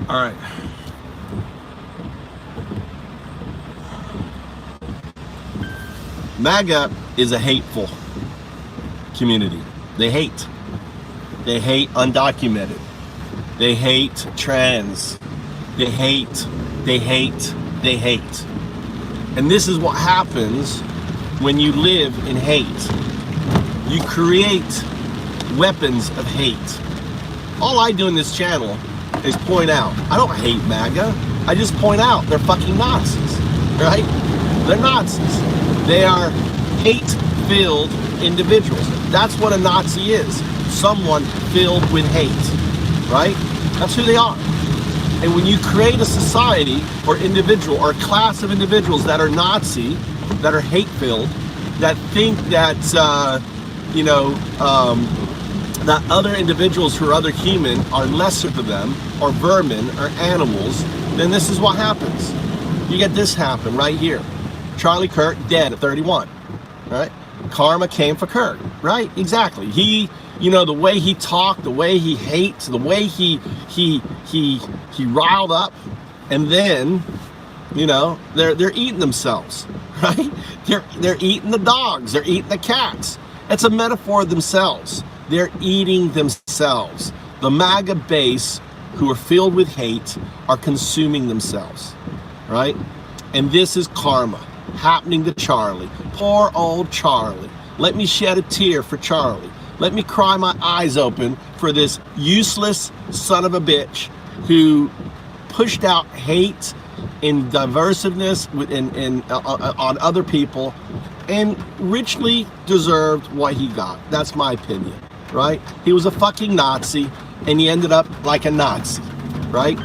All right. MAGA is a hateful community. They hate. They hate undocumented. They hate trans. They hate. They hate. They hate. And this is what happens when you live in hate. You create weapons of hate. All I do in this channel is point out. I don't hate MAGA. I just point out they're fucking Nazis, right? They're Nazis. They are hate-filled individuals. That's what a Nazi is. Someone filled with hate, right? That's who they are. And when you create a society or individual or a class of individuals that are Nazi, that are hate-filled, that think that, that other individuals who are other human are lesser to them, or vermin, or animals, then this is what happens. You get this happen right here. Charlie Kirk dead at 31, right? Karma came for Kirk, right? Exactly. He, the way he talked, the way he hates, the way he riled up, and then, they're eating themselves, right? They're eating the dogs, they're eating the cats. It's a metaphor of themselves. They're eating themselves. The MAGA base, who are filled with hate, are consuming themselves, right? And this is karma happening to Charlie. Poor old Charlie. Let me shed a tear for Charlie. Let me cry my eyes open for this useless son of a bitch who pushed out hate and diversiveness on other people and richly deserved what he got. That's my opinion, right? He was a fucking Nazi and he ended up like a Nazi, right?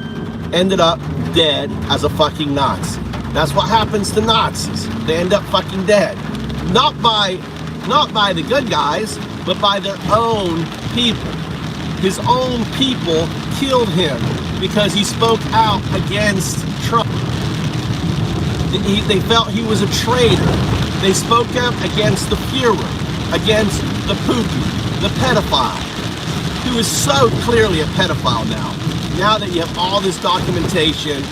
Ended up dead as a fucking Nazi. That's what happens to Nazis. They end up fucking dead. Not by the good guys, but by their own people. His own people killed him because he spoke out against Trump. They felt he was a traitor. They spoke up against the Fuhrer, against the Putin, the pedophile, who is so clearly a pedophile now. Now that you have all this documentation,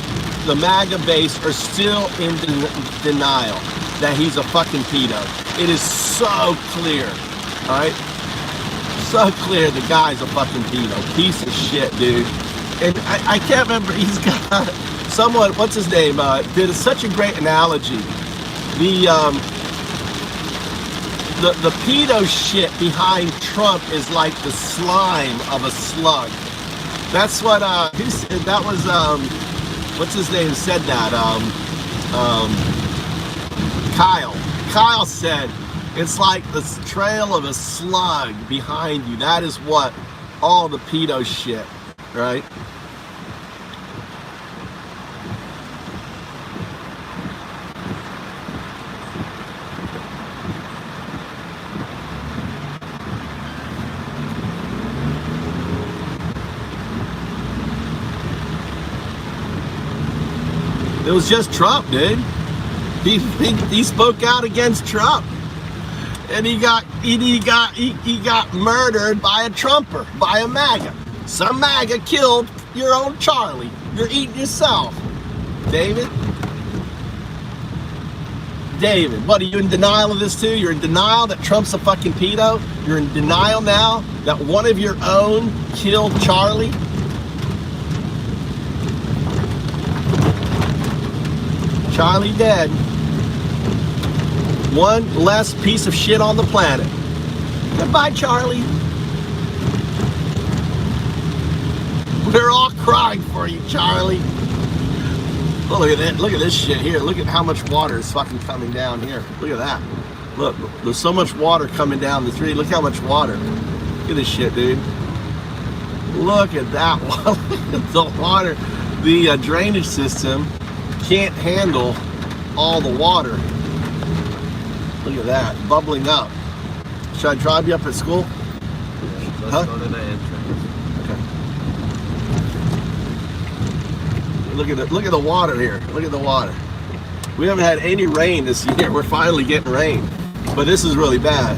the MAGA base are still in denial that he's a fucking pedo. It is so clear, all right? So clear the guy's a fucking pedo. Piece of shit, dude. And I can't remember, he's got someone, what's his name, did such a great analogy. The pedo shit behind Trump is like the slime of a slug. That's what, that was, what's his name said that? Kyle said, it's like the trail of a slug behind you. That is what all the pedo shit, right? It was just Trump, dude. He spoke out against Trump, and he got murdered by a Trumper, by a MAGA. Some MAGA killed your own Charlie. You're eating yourself, David. David, what, are you in denial of this too? You're in denial that Trump's a fucking pedo? You're in denial now that one of your own killed Charlie? Charlie dead. One less piece of shit on the planet. Goodbye, Charlie. We're all crying for you, Charlie. Oh, look at that. Look at this shit here. Look at how much water is fucking coming down here. Look at that. Look, there's so much water coming down the street. Look how much water. Look at this shit, dude. Look at that. Look at the water. The drainage system can't handle all the water. Look at that, bubbling up. Should I drive you up at school? Yeah, let's go to the entrance. Okay. Look at the water here. Look at the water. We haven't had any rain this year. We're finally getting rain, but this is really bad.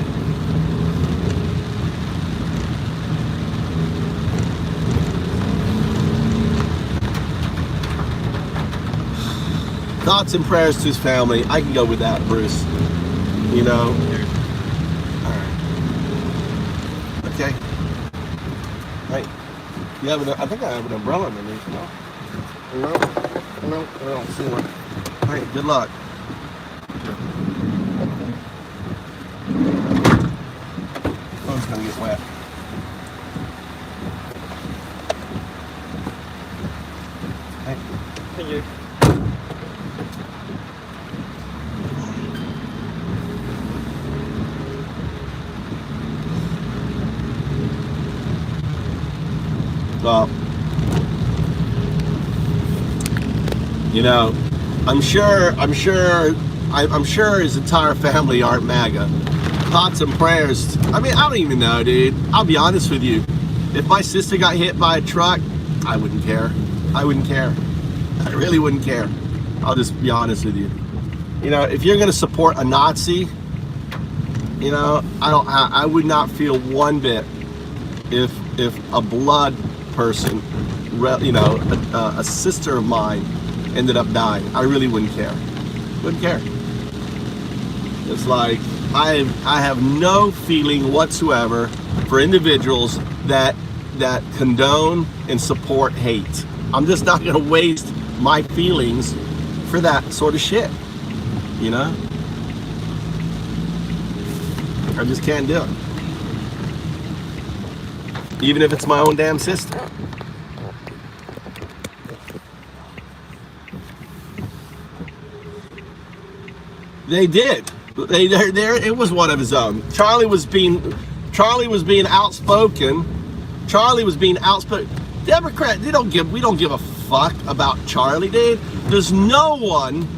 Thoughts and prayers to his family. I can go with that, Bruce. You know. All right. Okay. Right. You have I think I have an umbrella underneath. No. No. No. I don't see one. All right. Good luck. Phone's gonna get wet. Hey. Thank you. Well, you know, I'm sure his entire family aren't MAGA. Thoughts and prayers. I mean, I don't even know, dude. I'll be honest with you. If my sister got hit by a truck, I wouldn't care. I wouldn't care. I really wouldn't care. I'll just be honest with you. You know, if you're gonna support a Nazi, you know, I would not feel one bit if a blood person, you know, a sister of mine ended up dying. I really wouldn't care. Wouldn't care. It's like I have no feeling whatsoever for individuals that condone and support hate. I'm just not going to waste my feelings for that sort of shit. You know? I just can't do it. Even if it's my own damn sister. They did. It was one of his own. Charlie was being outspoken. Charlie was being outspoken. Democrat, we don't give a fuck about Charlie, dude. There's no one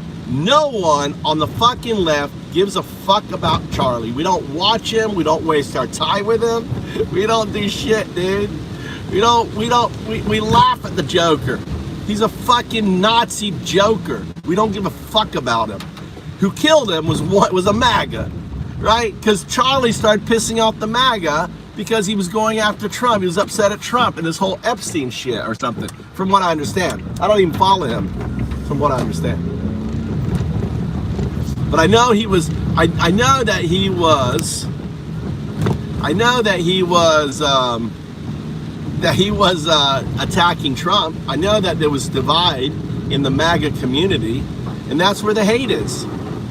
on the fucking left gives a fuck about Charlie. We don't watch him. We don't waste our time with him. We don't do shit, dude. We laugh at the Joker. He's a fucking Nazi Joker. We don't give a fuck about him. Who killed him was a MAGA, right? Because Charlie started pissing off the MAGA because he was going after Trump. He was upset at Trump and this whole Epstein shit or something, from what I understand. I don't even follow him, from what I understand. But I know he was, I know that he was attacking Trump. I know that there was divide in the MAGA community, and that's where the hate is.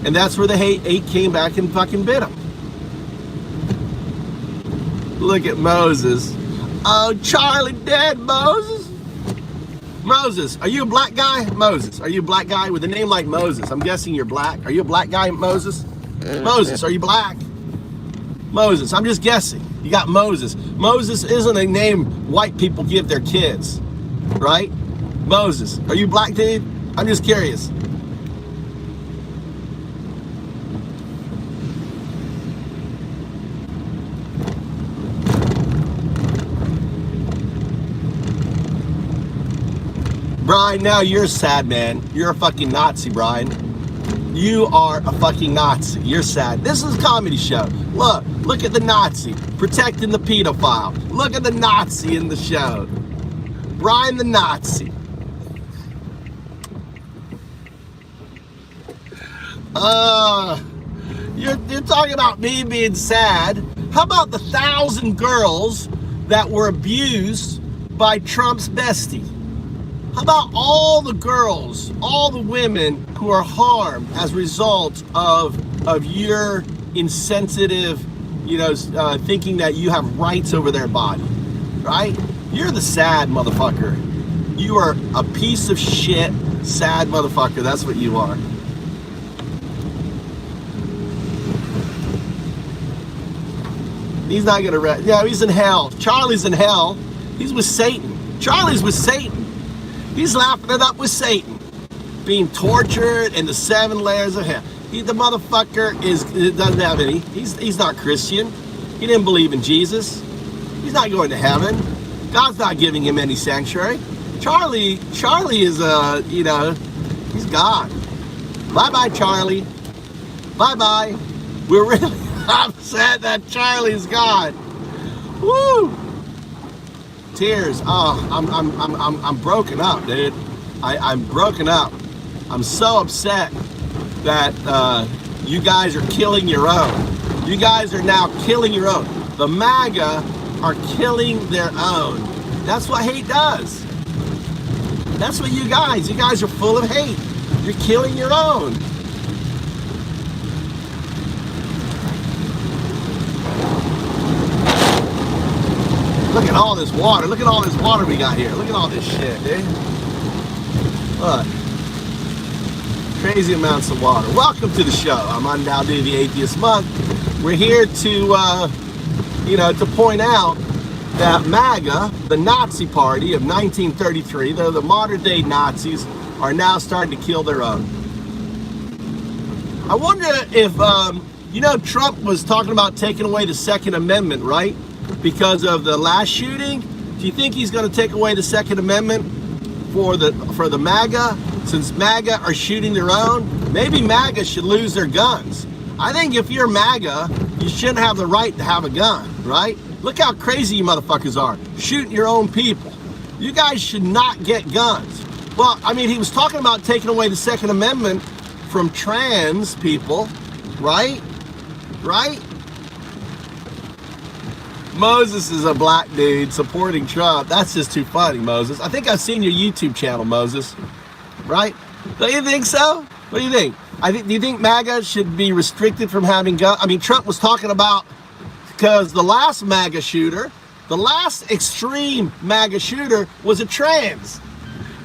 And that's where the hate came back and fucking bit him. Look at Moses. Oh, Charlie dead, Moses. Moses, are you a black guy? Moses, are you a black guy with a name like Moses? I'm guessing you're black. Are you a black guy, Moses? Moses, are you black? Moses, I'm just guessing. You got Moses. Moses isn't a name white people give their kids, right? Moses, are you black, dude? I'm just curious. Brian, now you're sad, man. You're a fucking Nazi, Brian. You are a fucking Nazi. You're sad. This is a comedy show. Look at the Nazi protecting the pedophile. Look at the Nazi in the show. Brian the Nazi. You're talking about me being sad. How about the 1,000 girls that were abused by Trump's bestie? How about all the girls, all the women who are harmed as a result of your insensitive, thinking that you have rights over their body, right? You're the sad motherfucker. You are a piece of shit, sad motherfucker. That's what you are. He's not gonna yeah, he's in hell. Charlie's in hell. He's with Satan. Charlie's with Satan. He's laughing it up with Satan, being tortured in the 7 layers of hell. The motherfucker doesn't have any. He's not Christian. He didn't believe in Jesus. He's not going to heaven. God's not giving him any sanctuary. Charlie is he's God. Bye-bye, Charlie. Bye-bye. We're really upset that Charlie's God. Woo! Tears. Oh, I'm broken up, dude. I'm broken up. I'm so upset that you guys are killing your own. You guys are now killing your own. The MAGA are killing their own. That's what hate does. That's what you guys are full of hate. You're killing your own. Look at all this water. Look at all this water we got here. Look at all this shit, dude. Look. Crazy amounts of water. Welcome to the show. I'm on Now Do the Atheist Month. We're here to, to point out that MAGA, the Nazi party of 1933, though the modern day Nazis, are now starting to kill their own. I wonder if, Trump was talking about taking away the Second Amendment, right? Because of the last shooting. Do you think he's going to take away the Second Amendment for the MAGA? Since MAGA are shooting their own, maybe MAGA should lose their guns. I think if you're MAGA, you shouldn't have the right to have a gun, right? Look how crazy you motherfuckers are, shooting your own people. You guys should not get guns. Well, I mean, he was talking about taking away the Second Amendment from trans people, right? Right? Moses is a black dude supporting Trump. That's just too funny, Moses. I think I've seen your YouTube channel, Moses. Right? Don't you think so? What do you think? Do you think MAGA should be restricted from having guns? I mean, Trump was talking about, because the last MAGA shooter, the last extreme MAGA shooter was a trans.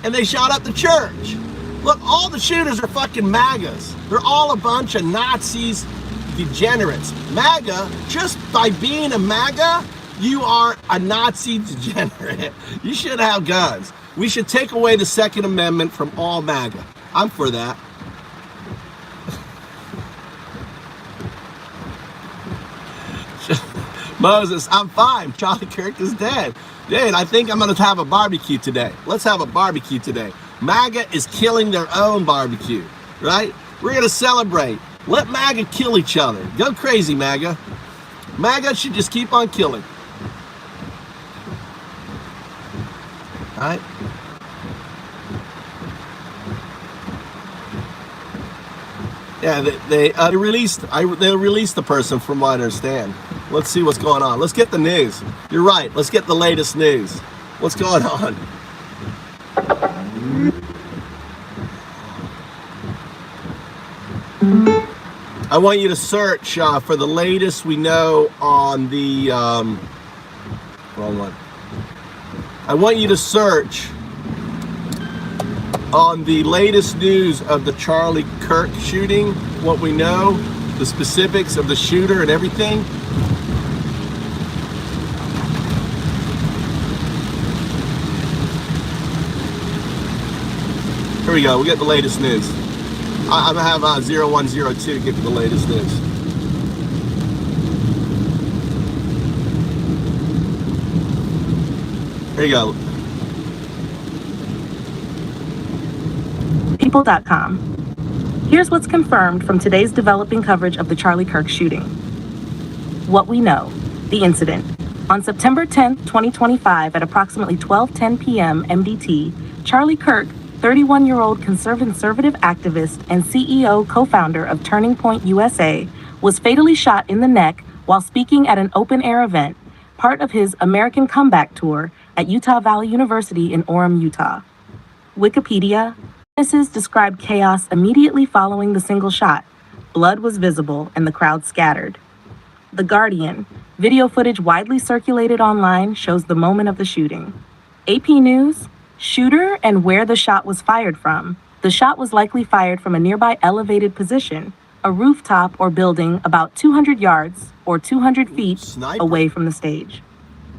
And they shot up the church. Look, all the shooters are fucking MAGAs. They're all a bunch of Nazis, degenerates. MAGA, just by being a MAGA, you are a Nazi degenerate. You should have guns. We should take away the Second Amendment from all MAGA. I'm for that. Moses, I'm fine. Charlie Kirk is dead. Dude, I think I'm going to have a barbecue today. Let's have a barbecue today. MAGA is killing their own barbecue, right? We're going to celebrate. Let MAGA kill each other. Go crazy, MAGA. MAGA should just keep on killing. All right? Yeah, they released the person from what I understand. Let's see what's going on. Let's get the news. You're right. Let's get the latest news. What's going on? I want you to search for the latest we know on the wrong one. I want you to search on the latest news of the Charlie Kirk shooting, what we know, the specifics of the shooter and everything. Here we go, we get the latest news. I'm gonna have 0102 give you the latest news. Here you go. People.com. Here's what's confirmed from today's developing coverage of the Charlie Kirk shooting. What we know, the incident. On September 10th, 2025, at approximately 12:10 p.m. MDT, Charlie Kirk, 31-year-old conservative activist and CEO co-founder of Turning Point USA, was fatally shot in the neck while speaking at an open-air event, part of his American Comeback Tour at Utah Valley University in Orem, Utah. Wikipedia. Witnesses described chaos immediately following the single shot. Blood was visible and the crowd scattered. The Guardian. Video footage widely circulated online shows the moment of the shooting. AP News. Shooter and where the shot was fired from. The shot was likely fired from a nearby elevated position, a rooftop or building about 200 yards or 200 feet away from the stage.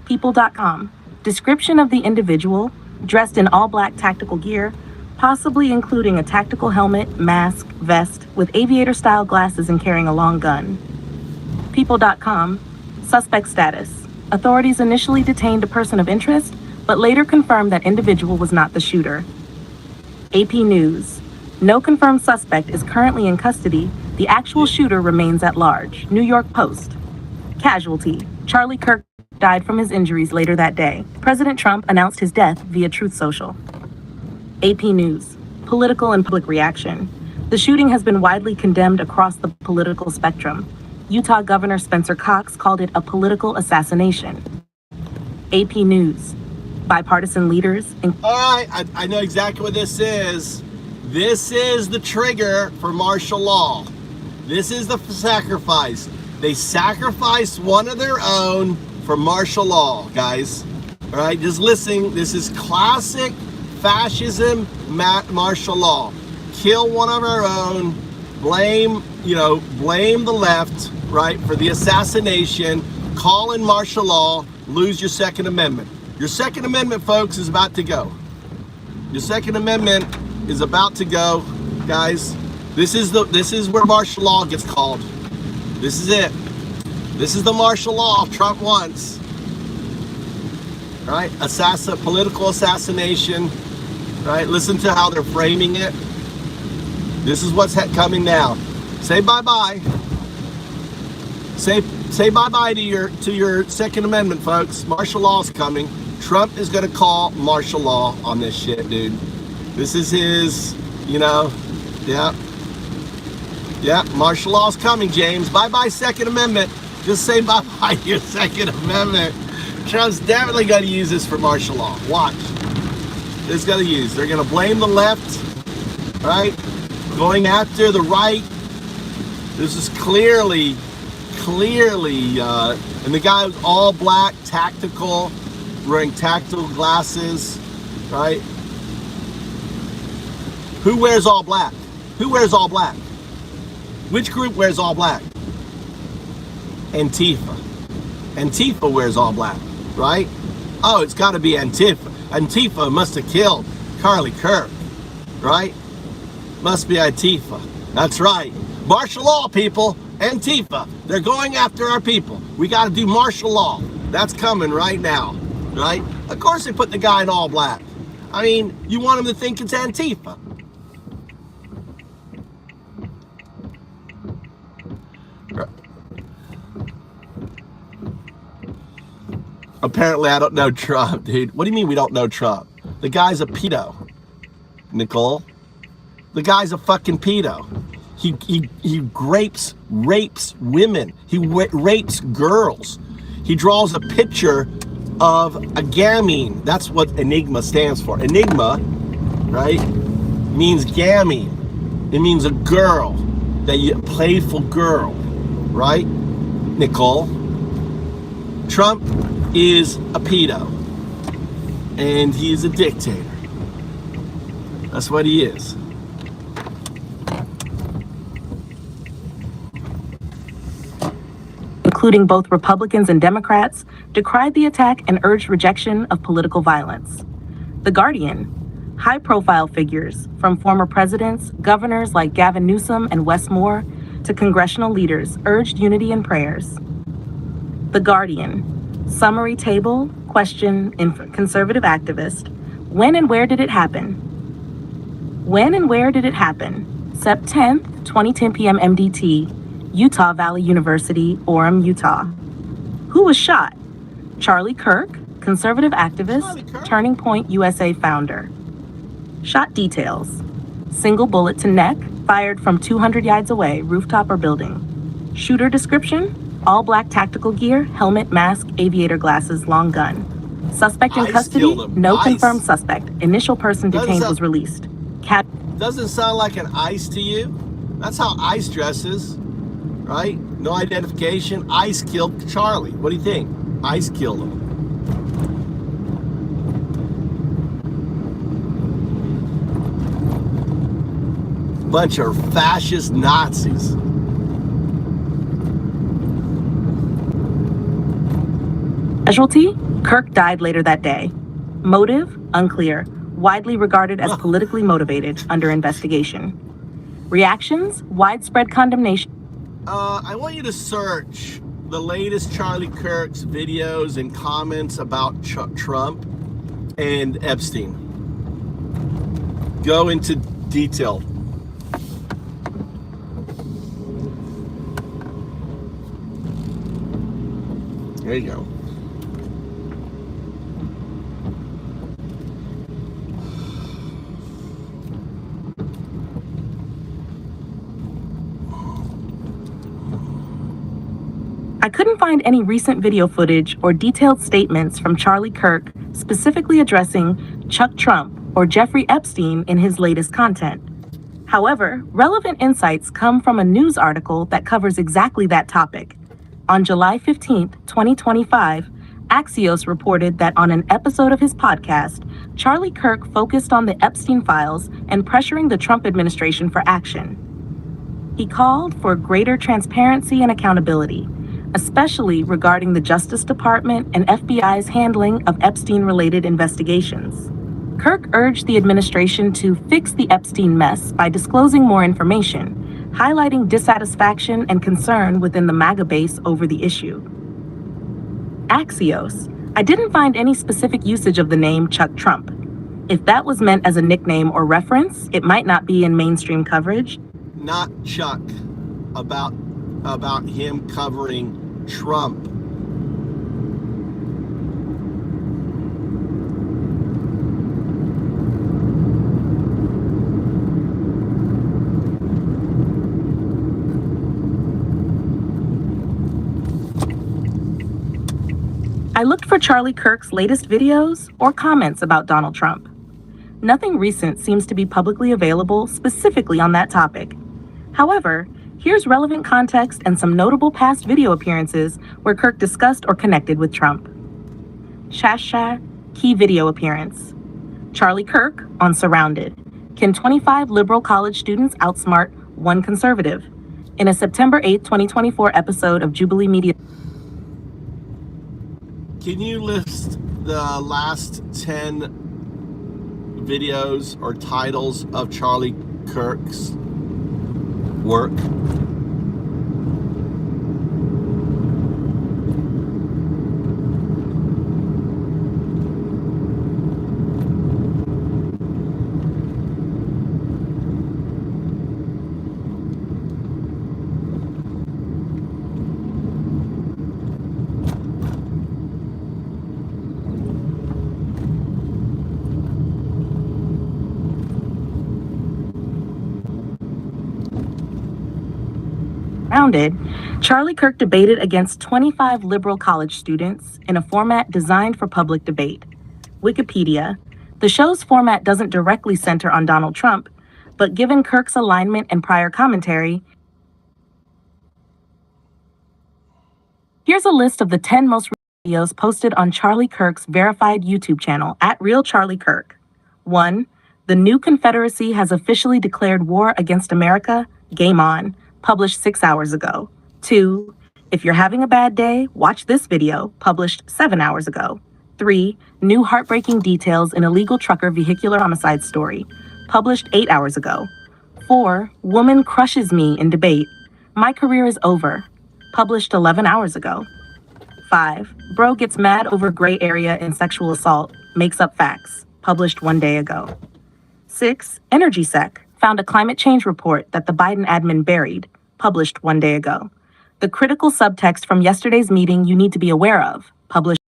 People.com. Description of the individual, dressed in all black tactical gear, possibly including a tactical helmet, mask, vest, with aviator-style glasses and carrying a long gun. People.com. Suspect status. Authorities initially detained a person of interest, but later confirmed that individual was not the shooter. AP News. No confirmed suspect is currently in custody. The actual shooter remains at large. New York Post. Casualty. Charlie Kirk died from his injuries later that day. President Trump announced his death via Truth Social. AP News. Political and public reaction. The shooting has been widely condemned across the political spectrum. Utah Governor Spencer Cox called it a political assassination. AP News. Bipartisan leaders. All right, I know exactly what this is. This is the trigger for martial law. This is the sacrifice. They sacrificed one of their own for martial law, guys. All right, just listen. This is classic fascism, martial law. Kill one of our own. Blame the left, right, for the assassination. Call in martial law. Lose your Second Amendment. Your Second Amendment, folks, is about to go. Your Second Amendment is about to go, guys. This is where martial law gets called. This is it. This is the martial law Trump wants. Right? Political assassination. Right? Listen to how they're framing it. This is what's coming now. Say bye-bye. Say bye-bye to your Second Amendment, folks. Martial law's coming. Trump is gonna call martial law on this shit, dude. This is his, yeah, martial law's coming, James. Bye-bye Second Amendment. Just say bye-bye to your Second Amendment. Trump's definitely gonna use this for martial law. Watch. They're gonna blame the left, right? Going after the right. This is clearly, and the guy was all black, tactical, wearing tactical glasses, right? Who wears all black? Who wears all black? Which group wears all black? Antifa. Antifa wears all black, right? Oh, it's got to be Antifa. Antifa must have killed Charlie Kirk, right? Must be Antifa. That's right. Martial law, people. Antifa. They're going after our people. We got to do martial law. That's coming right now, right? Of course they put the guy in all black. I mean, you want him to think it's Antifa. Apparently I don't know Trump, dude. What do you mean we don't know Trump? The guy's a pedo, Nicole. The guy's a fucking pedo. He rapes women. He rapes girls. He draws a picture of a gamine. That's what Enigma stands for. Enigma, right, means gamine. It means a girl, a playful girl, right, Nicole? Trump is a pedo, and he is a dictator. That's what he is. Including both Republicans and Democrats, decried the attack and urged rejection of political violence. The Guardian, high-profile figures, from former presidents, governors like Gavin Newsom and Wes Moore, to congressional leaders, urged unity and prayers. The Guardian, summary table, question, conservative activist. When and where did it happen? When and where did it happen? Sept 10th, 2010 p.m. MDT, Utah Valley University, Orem, Utah. Who was shot? Charlie Kirk, conservative activist, Turning Point USA founder. Shot details. Single bullet to neck, fired from 200 yards away, rooftop or building. Shooter description? All black tactical gear, helmet, mask, aviator glasses, long gun. Suspect in custody? No confirmed suspect. Initial person detained was released. Doesn't sound like an ICE to you? That's how ICE dresses, right? No identification. ICE killed Charlie. What do you think? ICE killed him. Bunch of fascist Nazis. Casualty? Kirk died later that day. Motive? Unclear. Widely regarded as politically motivated, under investigation. Reactions? Widespread condemnation. I want you to search the latest Charlie Kirk's videos and comments about Trump and Epstein. Go into detail. There you go. couldn't find any recent video footage or detailed statements from Charlie Kirk specifically addressing Chuck Trump or Jeffrey Epstein in his latest content. However, relevant insights come from a news article that covers exactly that topic. On July 15, 2025, Axios reported that on an episode of his podcast, Charlie Kirk focused on the Epstein files and pressuring the Trump administration for action. He called for greater transparency and accountability, especially regarding the Justice Department and FBI's handling of Epstein-related investigations. Kirk urged the administration to fix the Epstein mess by disclosing more information, highlighting dissatisfaction and concern within the MAGA base over the issue. Axios. I didn't find any specific usage of the name Chuck Trump. If that was meant as a nickname or reference, it might not be in mainstream coverage. Not Chuck, about him covering Trump. I looked for Charlie Kirk's latest videos or comments about Donald Trump. Nothing recent seems to be publicly available specifically on that topic. However, here's relevant context and some notable past video appearances where Kirk discussed or connected with Trump. Shasha, key video appearance. Charlie Kirk on Surrounded. Can 25 liberal college students outsmart one conservative? In a September 8, 2024 episode of Jubilee Media. Can you list the last 10 videos or titles of Charlie Kirk's work? Surrounded, Charlie Kirk debated against 25 liberal college students in a format designed for public debate. Wikipedia. The show's format doesn't directly center on Donald Trump, but given Kirk's alignment and prior commentary, here's a list of the 10 most videos posted on Charlie Kirk's verified YouTube channel @RealCharlieKirk. 1. The new Confederacy has officially declared war against America. Game on. Published 6 hours ago. 2. If you're having a bad day, watch this video, published 7 hours ago. 3. New heartbreaking details in illegal trucker vehicular homicide story, published 8 hours ago. 4. Woman crushes me in debate. My career is over, published 11 hours ago. 5. Bro gets mad over gray area in sexual assault, makes up facts, published 1 day ago. 6. Energy Sec found a climate change report that the Biden admin buried, published 1 day ago. The critical subtext from yesterday's meeting you need to be aware of, published.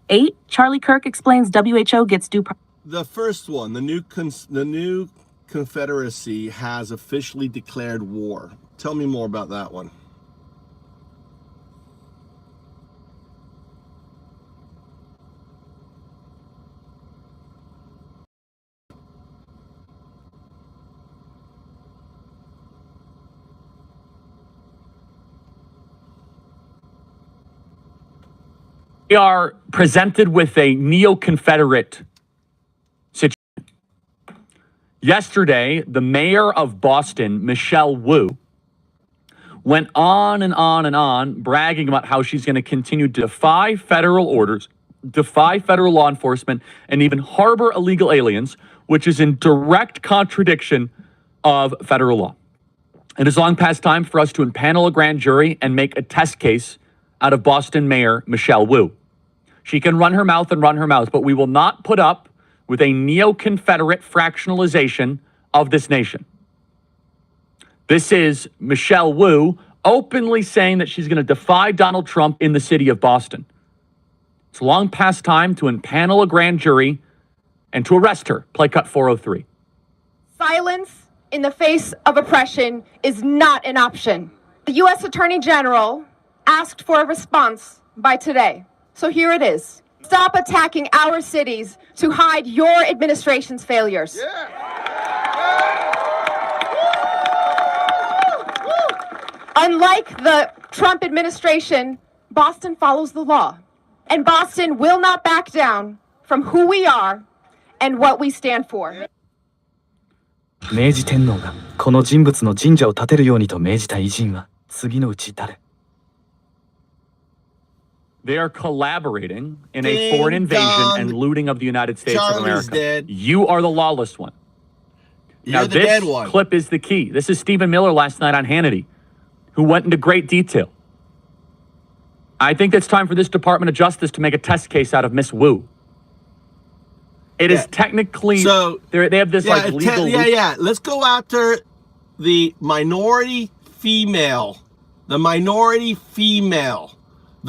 8. Charlie Kirk explains WHO gets due. The first one, the new Confederacy has officially declared war. Tell me more about that one. We are presented with a neo-Confederate situation. Yesterday, the mayor of Boston, Michelle Wu, went on and on and on, bragging about how she's going to continue to defy federal orders, defy federal law enforcement, and even harbor illegal aliens, which is in direct contradiction of federal law. It is long past time for us to impanel a grand jury and make a test case out of Boston Mayor Michelle Wu. She can run her mouth and run her mouth, but we will not put up with a neo-Confederate fractionalization of this nation. This is Michelle Wu openly saying that she's going to defy Donald Trump in the city of Boston. It's long past time to impanel a grand jury and to arrest her. Play cut 403. Silence in the face of oppression is not an option. The U.S. Attorney General asked for a response by today. So here it is. Stop attacking our cities to hide your administration's failures. Unlike the Trump administration, Boston follows the law. And Boston will not back down from who we are and what we stand for. 明治天皇がこの人物の神社を建てるようにと命じた偉人は次のうち誰? They are collaborating in a Ding foreign invasion dong. and looting of the United States of Charlie's America. dead. You are the lawless one. You're Now, the this dead one. clip is the key. This is Stephen Miller last night on Hannity, who went into great detail. I think it's time for this Department of Justice to make a test case out of Miss Wu. It is technically, so they have this like legal. Let's go after the minority female, the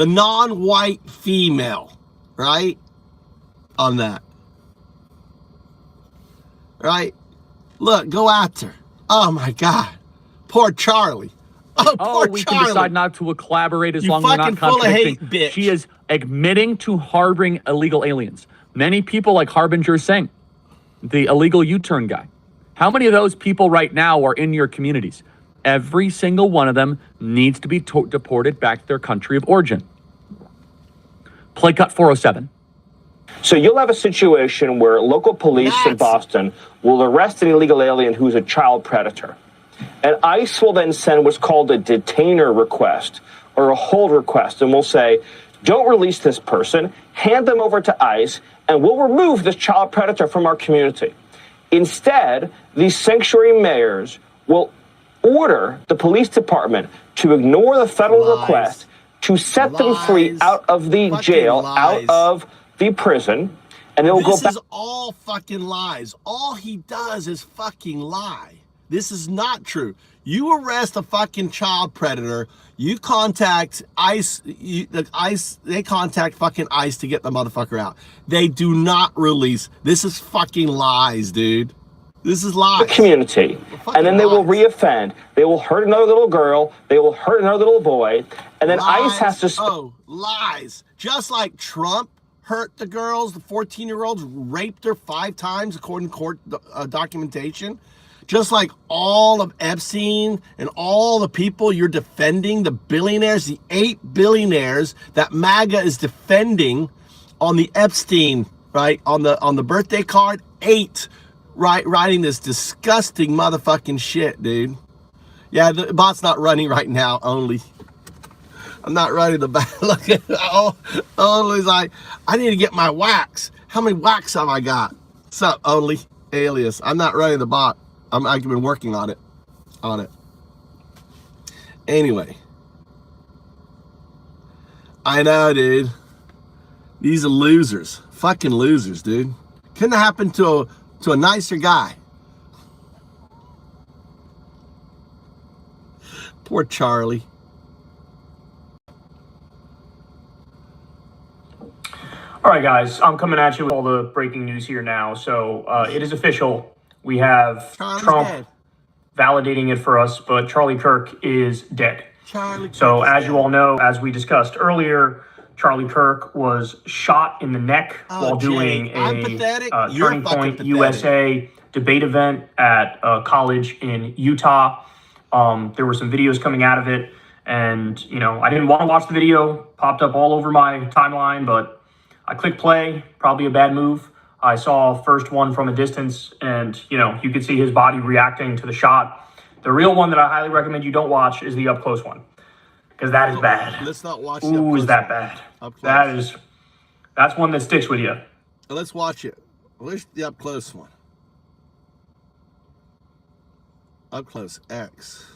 non-white female, right? On that, right? Look, go after. Oh my God, poor Charlie. Oh, we Charlie. can decide not to collaborate as You long as we're not fucking full of hate, contradicting. bitch. She is admitting to harboring illegal aliens. Many people like Harbinger Singh, the illegal U-turn guy. How many of those people right now are in your communities? Every single one of them needs to be deported back to their country of origin. Play cut 407. So you'll have a situation where local police in Boston will arrest an illegal alien who's a child predator. And ICE will then send what's called a detainer request or a hold request, and will say, don't release this person, hand them over to ICE, and we'll remove this child predator from our community. Instead, these sanctuary mayors will order the police department to ignore the federal request, to set them free out of the jail, out of the prison, and they'll go back. This is all fucking lies. All he does is fucking lie. This is not true. You arrest a fucking child predator, you contact ICE, they contact fucking ICE to get the motherfucker out. They do not release. This is fucking lies, dude. This is lies. The community, and then they will reoffend. They will hurt another little girl. They will hurt another little boy, and then lies. ICE has to. Oh, lies! Just like Trump hurt the girls, the 14-year-olds, raped her 5 times according to court documentation. Just like all of Epstein and all the people you're defending, the billionaires, the 8 billionaires that MAGA is defending on the Epstein, right? On the birthday card, 8. Right, writing this disgusting motherfucking shit, dude. Yeah, the bot's not running right now, only. I'm not running the back. Look at only's like, I need to get my wax. How many wax have I got? What's up, only? Alias. I'm not running the bot. I've been working on it. Anyway. I know, dude. These are losers. Fucking losers, dude. Couldn't have happened to a nicer guy. Poor Charlie. All right, guys, I'm coming at you with all the breaking news here now. So it is official. We have Trump validating it for us, but Charlie Kirk is dead. So as you all know, as we discussed earlier, Charlie Kirk was shot in the neck while doing a Turning Point USA debate event at a college in Utah. There were some videos coming out of it, and I didn't want to watch the video. Popped up all over my timeline, but I clicked play. Probably a bad move. I saw first one from a distance, and you could see his body reacting to the shot. The real one that I highly recommend you don't watch is the up close one, because that is bad. Let's not watch. Ooh, is that bad? That's one that sticks with you. Let's watch it. Where's the up close one? Up close X.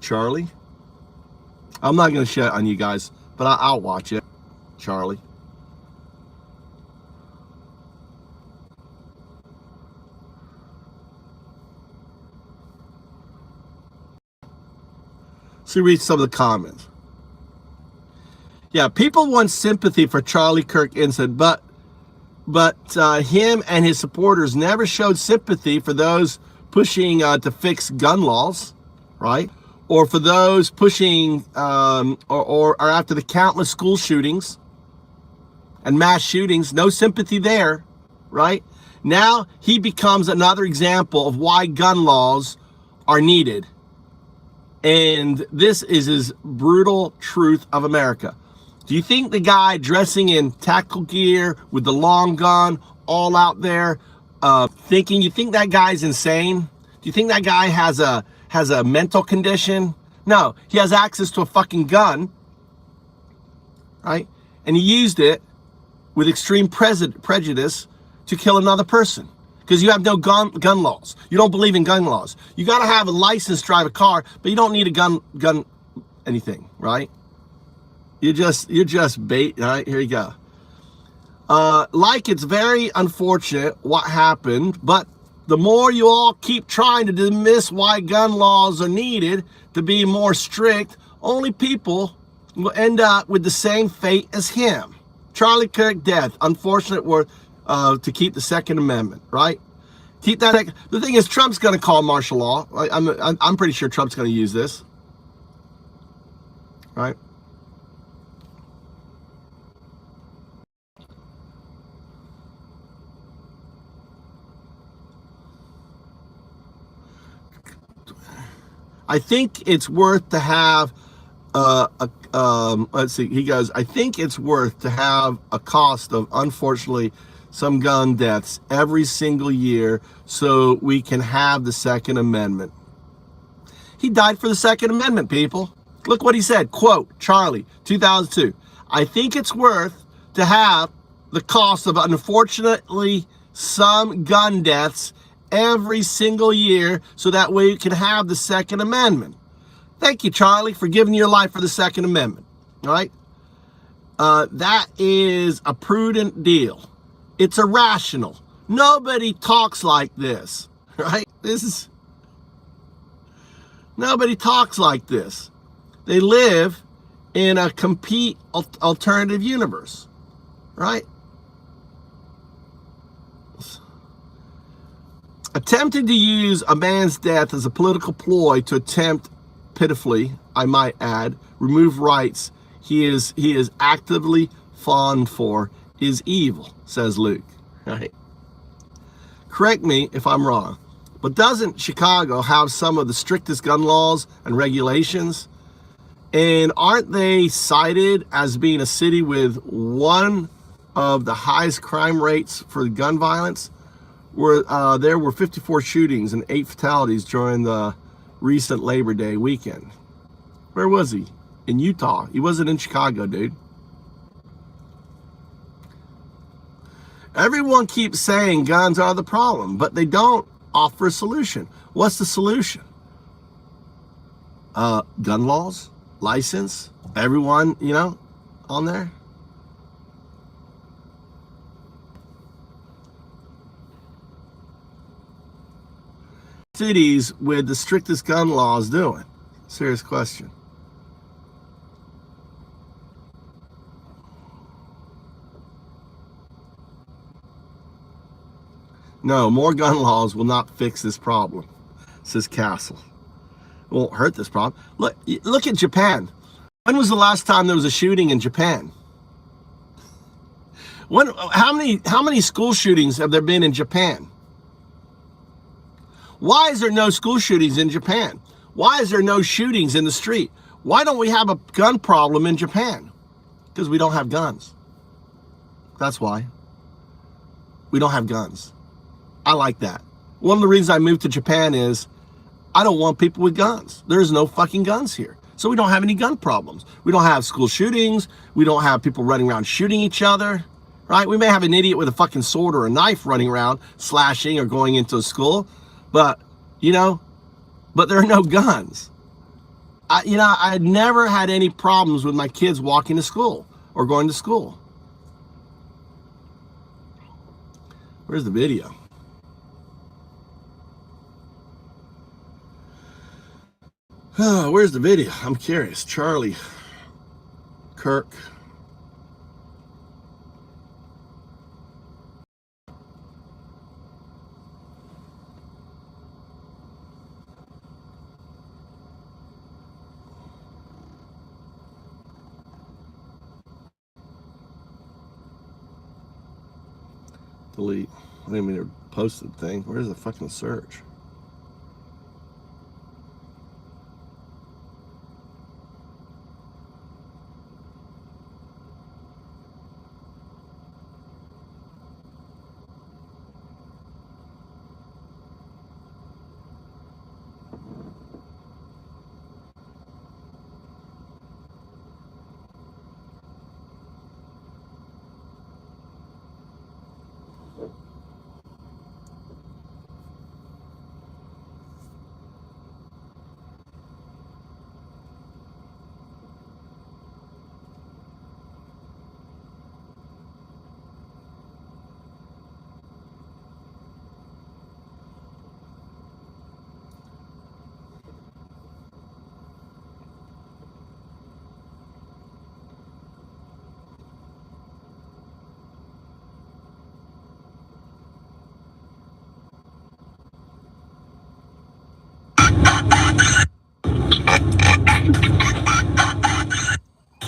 Charlie. I'm not gonna shit on you guys, but I'll watch it. Charlie. So read some of the comments. Yeah, people want sympathy for Charlie Kirk incident, but But him and his supporters never showed sympathy for those pushing to fix gun laws, right? Or for those pushing or after the countless school shootings and mass shootings. No sympathy there, right? Now he becomes another example of why gun laws are needed. And this is his brutal truth of America. Do you think the guy dressing in tactical gear with the long gun all out there you think that guy's insane? Do you think that guy has a mental condition? No, he has access to a fucking gun, right? And he used it with extreme prejudice to kill another person because you have no gun laws. You don't believe in gun laws. You got to have a license to drive a car, but you don't need a gun anything, right? You're just bait. All right, here you go. It's very unfortunate what happened, but the more you all keep trying to dismiss why gun laws are needed to be more strict, only people will end up with the same fate as him. Charlie Kirk death, unfortunate to keep the Second Amendment, right? Keep that. The thing is, Trump's going to call martial law. I'm pretty sure Trump's going to use this, right? I think it's worth to have let's see, he goes, I think it's worth to have a cost of, unfortunately, some gun deaths every single year so we can have the Second Amendment. He died for the Second Amendment, people. Look what he said, quote, Charlie, 2002. I think it's worth to have the cost of, unfortunately, some gun deaths every single year so that way you can have the Second Amendment. Thank you, Charlie, for giving your life for the Second Amendment. All right? That is a prudent deal. It's irrational. Nobody talks like this, right? Nobody talks like this. They live in a complete alternative universe, right? Attempting to use a man's death as a political ploy to attempt, pitifully, I might add, remove rights he is actively fond for is evil, says Luke. Right? Correct me if I'm wrong, but doesn't Chicago have some of the strictest gun laws and regulations? And aren't they cited as being a city with one of the highest crime rates for gun violence? Where there were 54 shootings and 8 fatalities during the recent Labor Day weekend. Where was he? In Utah. He wasn't in Chicago, dude. Everyone keeps saying guns are the problem, but they don't offer a solution. What's the solution? Gun laws, license, everyone, on there. Cities with the strictest gun laws doing? Serious question. No, more gun laws will not fix this problem, says Castle. It won't hurt this problem. Look at Japan. When was the last time there was a shooting in Japan? How many school shootings have there been in Japan? Why is there no school shootings in Japan? Why is there no shootings in the street? Why don't we have a gun problem in Japan? Because we don't have guns. That's why. We don't have guns. I like that. One of the reasons I moved to Japan is I don't want people with guns. There's no fucking guns here. So we don't have any gun problems. We don't have school shootings. We don't have people running around shooting each other, right? We may have an idiot with a fucking sword or a knife running around slashing or going into a school. But, but there are no guns. I never had any problems with my kids walking to school or going to school. Where's the video? Where's the video? I'm curious. Charlie Kirk. Delete. I didn't mean to post the thing. Where's the fucking search?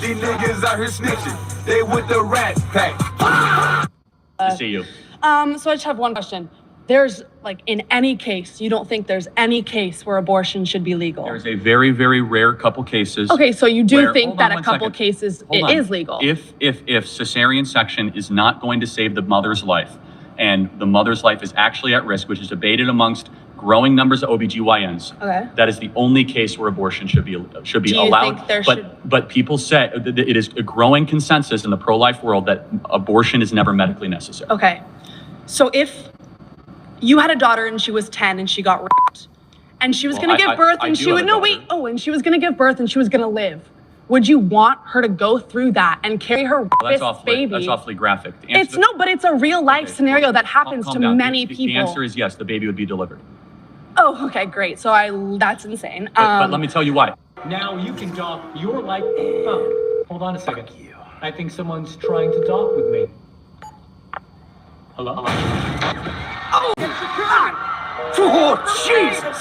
These niggas out here snitching. They with the rat pack. To see you. So I just have one question. There's, like, in any case, you don't think there's any case where abortion should be legal? There's a very, very rare couple cases. Okay, so you do where- think hold that on a one couple second. cases Hold it on. is legal? If cesarean section is not going to save the mother's life, and the mother's life is actually at risk, which is debated amongst growing numbers of OBGYNs, Okay. that is the only case where abortion should be Do you allowed. think there But people say that it is a growing consensus in the pro-life world that abortion is never medically necessary. Okay. So if you had a daughter and she was 10 and she got raped, and she was Well, going to give birth I and do she have would, a no, daughter. wait, and she was going to give birth and she was going to live, would you want her to go through that and carry her Well, rapist baby? That's awfully graphic. The answer It's to- no, but it's a real life Okay, scenario that calm happens to down. many The people. answer is yes, the baby would be delivered. Oh, okay, great. So that's insane. But let me tell you why. Now you can talk. You're like, oh, hold on a second. I think someone's trying to talk with me. Hello? Oh, Jesus!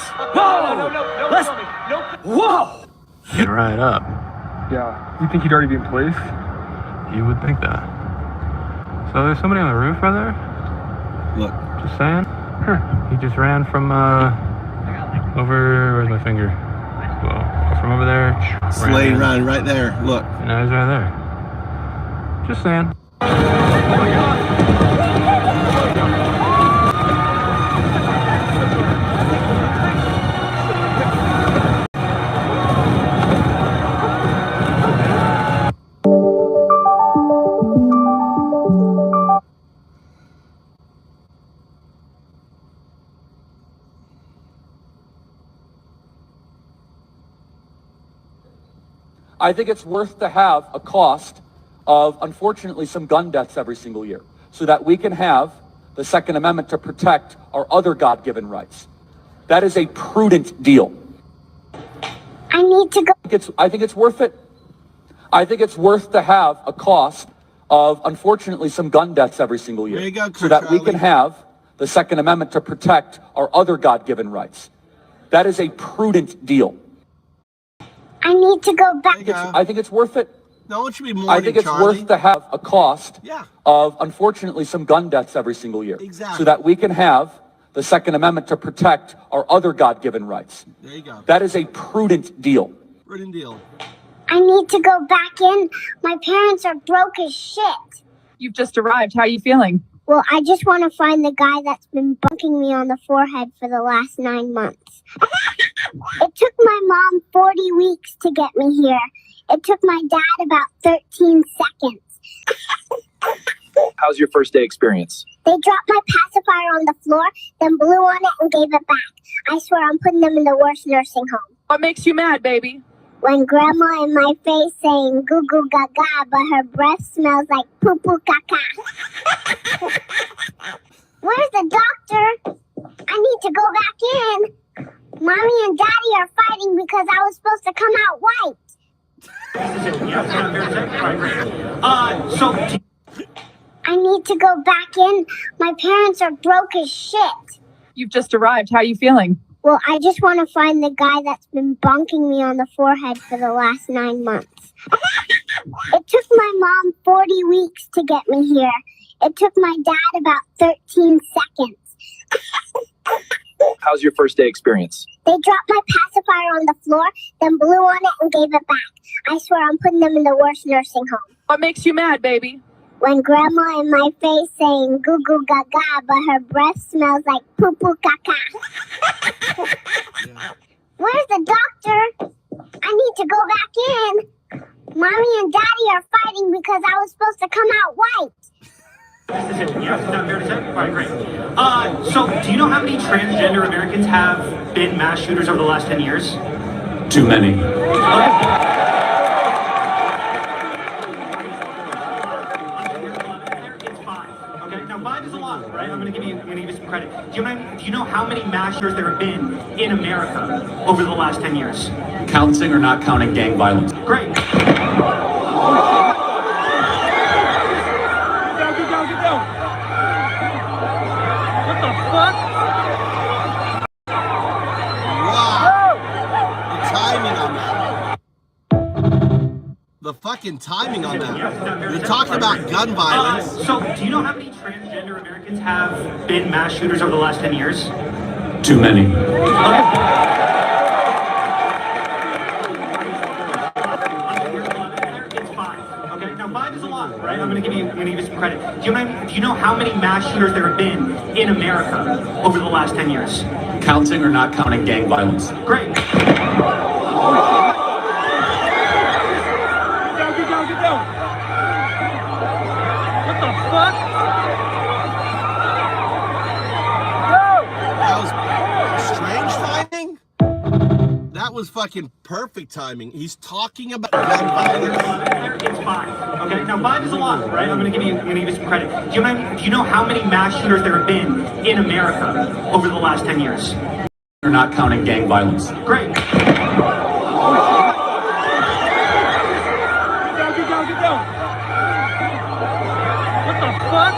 Whoa! Get right up. Yeah. You think he'd already be in place? You would think that. So there's somebody on the roof right there? Look. Just saying. He just ran from over. Where's my finger? Well, from over there. Slade run right there. Look. And now he's right there. Just saying. I think it's worth to have a cost of, unfortunately, some gun deaths every single year so that we can have the Second Amendment to protect our other God-given rights. That is a prudent deal. I need to go. I think it's worth it. I think it's worth to have a cost of, unfortunately, some gun deaths every single year There you go, so that we can have the Second Amendment to protect our other God-given rights. That is a prudent deal. I need to go back. I think it's worth it. No, it should be more. I think it's worth to have a cost of, unfortunately, some gun deaths every single year. Exactly. So that we can have the Second Amendment to protect our other God-given rights. There you go. That is a prudent deal. Prudent deal. I need to go back in. My parents are broke as shit. You've just arrived. How are you feeling? Well, I just want to find the guy that's been bunking me on the forehead for the last 9 months. It took my mom 40 weeks to get me here. It took my dad about 13 seconds. How's your first day experience? They dropped my pacifier on the floor, then blew on it and gave it back. I swear I'm putting them in the worst nursing home. What makes you mad, baby? When grandma in my face saying goo goo gaga, but her breath smells like poo poo caca. Where's the doctor? I need to go back in. Mommy and Daddy are fighting because I was supposed to come out white. I need to go back in. My parents are broke as shit. You've just arrived. How are you feeling? Well, I just want to find the guy that's been bonking me on the forehead for the last 9 months. It took my mom 40 weeks to get me here. It took my dad about 13 seconds. How's your first day experience? They dropped my pacifier on the floor, then blew on it and gave it back. I swear I'm putting them in the worst nursing home. What makes you mad, baby? When grandma in my face saying goo goo gaga, but her breath smells like poo poo caca. Where's the doctor? I need to go back in. Mommy and Daddy are fighting because I was supposed to come out white. Yes, is that fair to say? All right, great. So, do you know how many transgender Americans have been mass shooters over the last 10 years? Too many. It's 5. Okay, now 5 is a lot, right? I'm gonna give you some credit. Do you know how many mass shooters there have been in America over the last 10 years? Counting or not counting gang violence? Great. What the fuck? Wow. The timing on that. The fucking timing on that. You're talking about gun violence. So, do you know how many transgender Americans have been mass shooters over the last 10 years? Too many. It's 5. Okay, now 5 is a lot, right? I'm gonna give you some credit. Do you know how many mass shooters there have been in America over the last 10 years? Counting or not counting gang violence? Great. What the fuck? That was strange timing. That was fucking perfect timing. He's talking about gun violence. It's 5. Okay, now 5 is a lot, right? I'm gonna give you some credit. Do you know how many mass shooters there have been in America over the last 10 years? Or not counting gang violence? Great. What the fuck?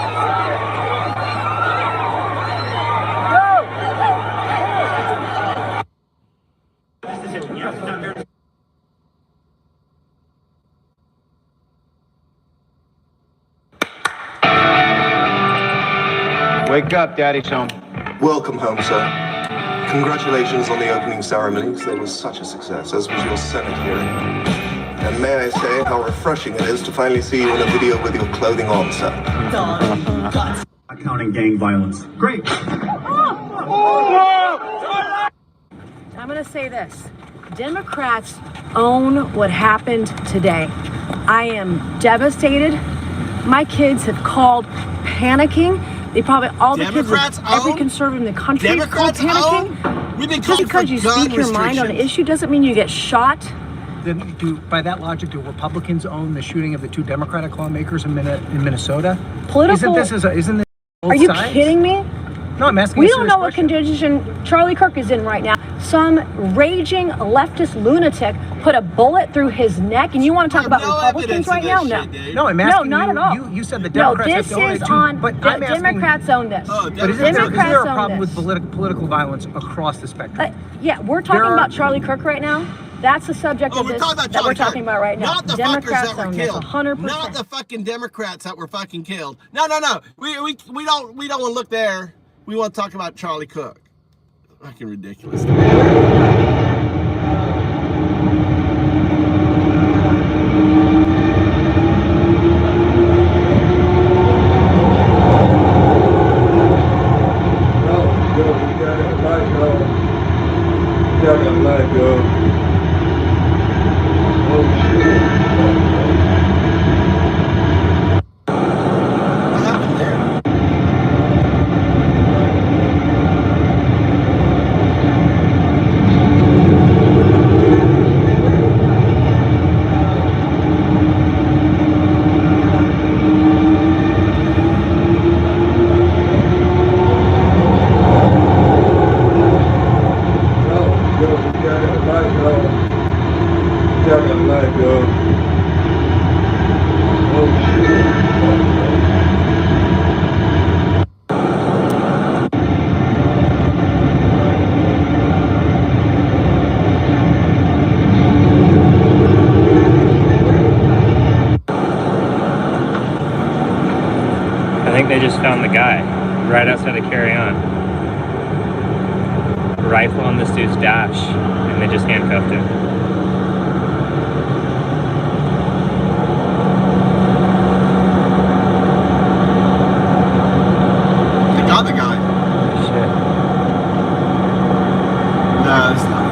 Wake up, Daddy's home. Welcome home, sir. Congratulations on the opening ceremonies. They were such a success, as was your Senate hearing. And may I say how refreshing it is to finally see you in a video with your clothing on, sir. Not counting gang violence. Great. I'm going to say this. Democrats own what happened today. I am devastated. My kids have called panicking. They probably, all the Democrats kids of every own? conservative in the country is called Democrats panicking. We've been Just calling because for you gun speak your mind on an restrictions. issue doesn't mean you get shot. Then by that logic, do Republicans own the shooting of the 2 Democratic lawmakers in Minnesota? Political. Isn't this both Are you sides? kidding me? No, I'm asking. We a don't serious know what condition Charlie Kirk is in right now. Some raging leftist lunatic put a bullet through his neck, and you want to talk about Republicans right now? No. No, I'm asking No, not you, at all. You said the No, Democrats this have to own is it too, on. but I'm asking, Democrats own this. But is there a problem with political violence across the spectrum? Yeah, we're talking about Charlie Kirk right now. That's the subject of we're this talking about that we're Charlie Kirk. talking about right now. Not the Democrats fuckers that own were this killed. 100%. Not the fucking Democrats that were fucking killed. No. We don't want to look there. We want to talk about Charlie Kirk. Fucking ridiculous. Let it go. just found the guy right outside of Carry On. Rifle on this dude's dash, and they just handcuffed him. They got the guy. Shit. No, it's not.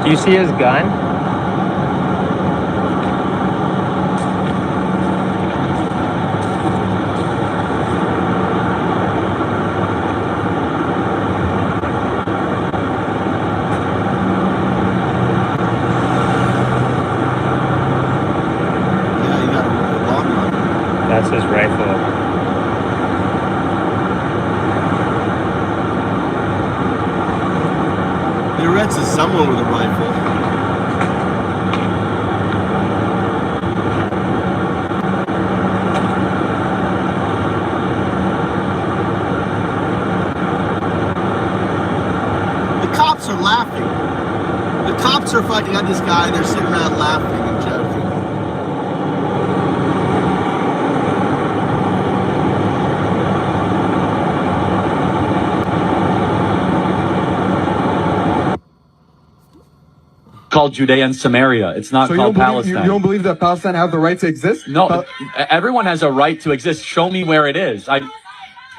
Do you see his gun? Yeah, you got a really long one. That's his rifle. Ritz is someone with a rifle. The cops are laughing. The cops are fucking at this guy. They're sitting around laughing and joking. Called Judea and Samaria. It's not called Palestine. You don't believe that Palestine have the right to exist? No, everyone has a right to exist. Show me where it is.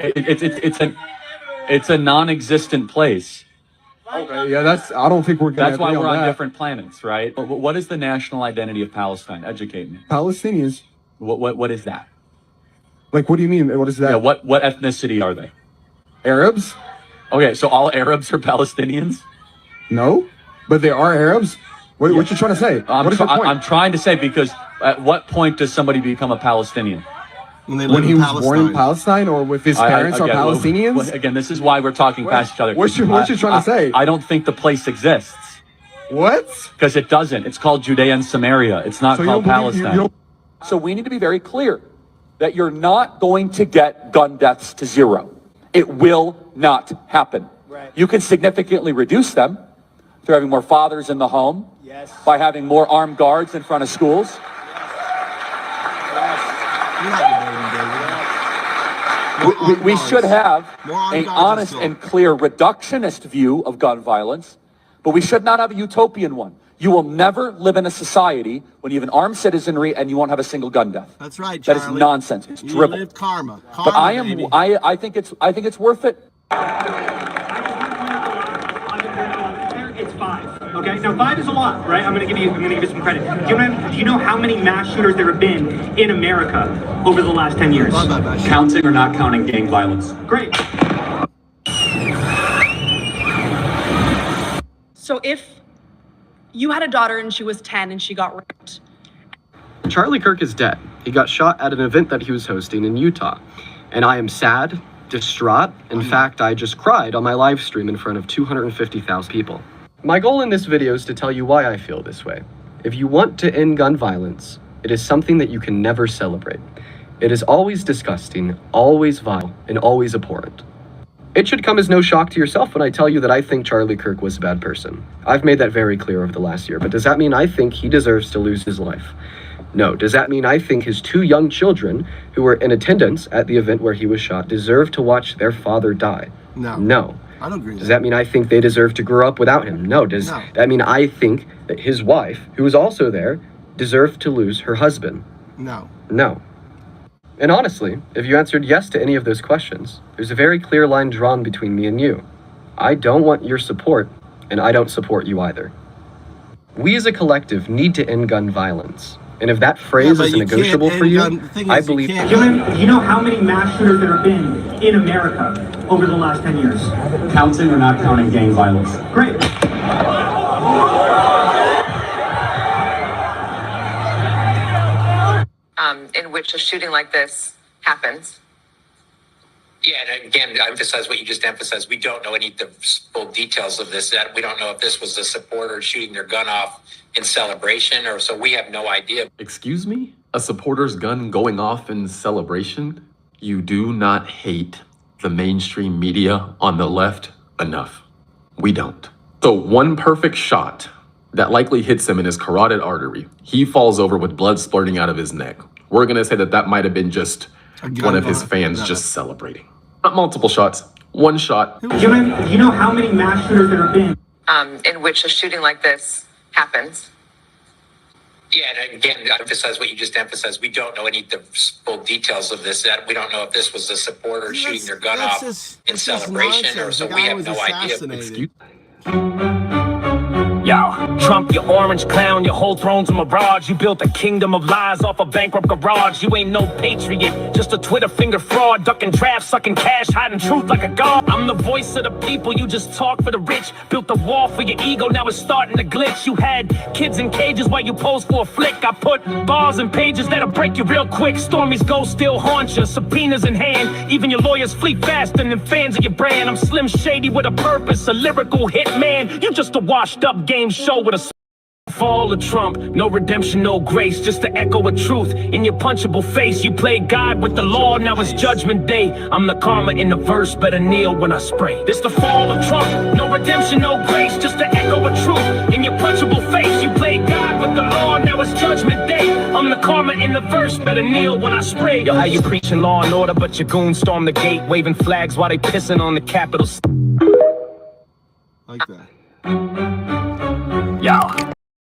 It's a non-existent place. Okay, yeah, I don't think we're gonna. That's why we're on that. different planets, right? What is the national identity of Palestine? Educate me. Palestinians. What is that? Like, what do you mean? What is that? Yeah, what ethnicity are they? Arabs. Okay, so all Arabs are Palestinians? No, but they are Arabs. What you trying to say? What is your point? I'm trying to say, because at what point does somebody become a Palestinian? When he was born in Palestine, or with his parents are Palestinians? Well, again, this is why we're talking past each other. What you trying to say? I don't think the place exists. What? Because it doesn't. It's called Judea and Samaria. It's not called Palestine. So we need to be very clear that you're not going to get gun deaths to zero. It will not happen. Right. You can significantly reduce them through having more fathers in the home, yes, by having more armed guards in front of schools. We should have an honest and clear reductionist view of gun violence, but we should not have a utopian one. You will never live in a society when you have an armed citizenry and you won't have a single gun death. That's right, Charlie. That is nonsense. It's dribble. You lived karma. But I think it's worth it. It's 5. Okay, now 5 is a lot, right? I'm gonna give you some credit. Do you know how many mass shooters there have been in America over the last 10 years? Counting or not counting gang violence? Great. So if you had a daughter and she was 10 and she got raped. Charlie Kirk is dead. He got shot at an event that he was hosting in Utah. And I am sad, distraught. In fact, I just cried on my live stream in front of 250,000 people. My goal in this video is to tell you why I feel this way. If you want to end gun violence, it is something that you can never celebrate. It is always disgusting, always vile, and always abhorrent. It should come as no shock to yourself when I tell you that I think Charlie Kirk was a bad person. I've made that very clear over the last year, but does that mean I think he deserves to lose his life? No. Does that mean I think his 2 young children who were in attendance at the event where he was shot deserve to watch their father die? No. No. I don't agree with Does that mean I think they deserve to grow up without him? No. Does that mean I think that his wife, who was also there, deserved to lose her husband? No. No. And honestly, if you answered yes to any of those questions, there's a very clear line drawn between me and you. I don't want your support, and I don't support you either. We as a collective need to end gun violence. And if that phrase is negotiable for you, I believe... Do you know how many mass shooters there have been in America over the last 10 years? Counting or not counting gang violence? Great. which a shooting like this happens. Yeah, and again, I emphasize what you just emphasized. We don't know any of the full details of this. That we don't know if this was a supporter shooting their gun off in celebration, or so we have no idea. Excuse me? A supporter's gun going off in celebration? You do not hate the mainstream media on the left enough. We don't. So one perfect shot that likely hits him in his carotid artery. He falls over with blood splurting out of his neck. We're gonna say that might have been just one of his fans just celebrating. Not multiple shots, one shot. Do you know how many mass shooters there have been? In which a shooting like this happens. Yeah, and again, I emphasize what you just emphasized. We don't know any of the full details of this. That we don't know if this was a supporter shooting their gun off in celebration, or so we have no idea. Excuse. Yo, Trump, you orange clown, your whole throne's a mirage. You built a kingdom of lies off a bankrupt garage. You ain't no patriot, just a Twitter finger fraud. Ducking drafts, sucking cash, hiding truth like a god. I'm the voice of the people, you just talk for the rich. Built a wall for your ego, now it's starting to glitch. You had kids in cages while you posed for a flick. I put bars and pages that'll break you real quick. Stormy's ghost still haunt you, subpoenas in hand. Even your lawyers flee faster than fans of your brand. I'm Slim Shady with a purpose, a lyrical hitman. You just a washed up game show with a fall of Trump. No redemption, no grace, just the echo of truth in your punchable face. You played God with the law, now it's judgment day. I'm the karma in the verse, better kneel when I spray. This the fall of Trump. No redemption, no grace, just the echo of truth in your punchable face. You played God with the law, now it's judgment day. I'm the karma in the verse, better kneel when I spray. Yo, how you preaching law and order, but your goons storm the gate, waving flags while they pissing on the Capitol. Like that. Yo.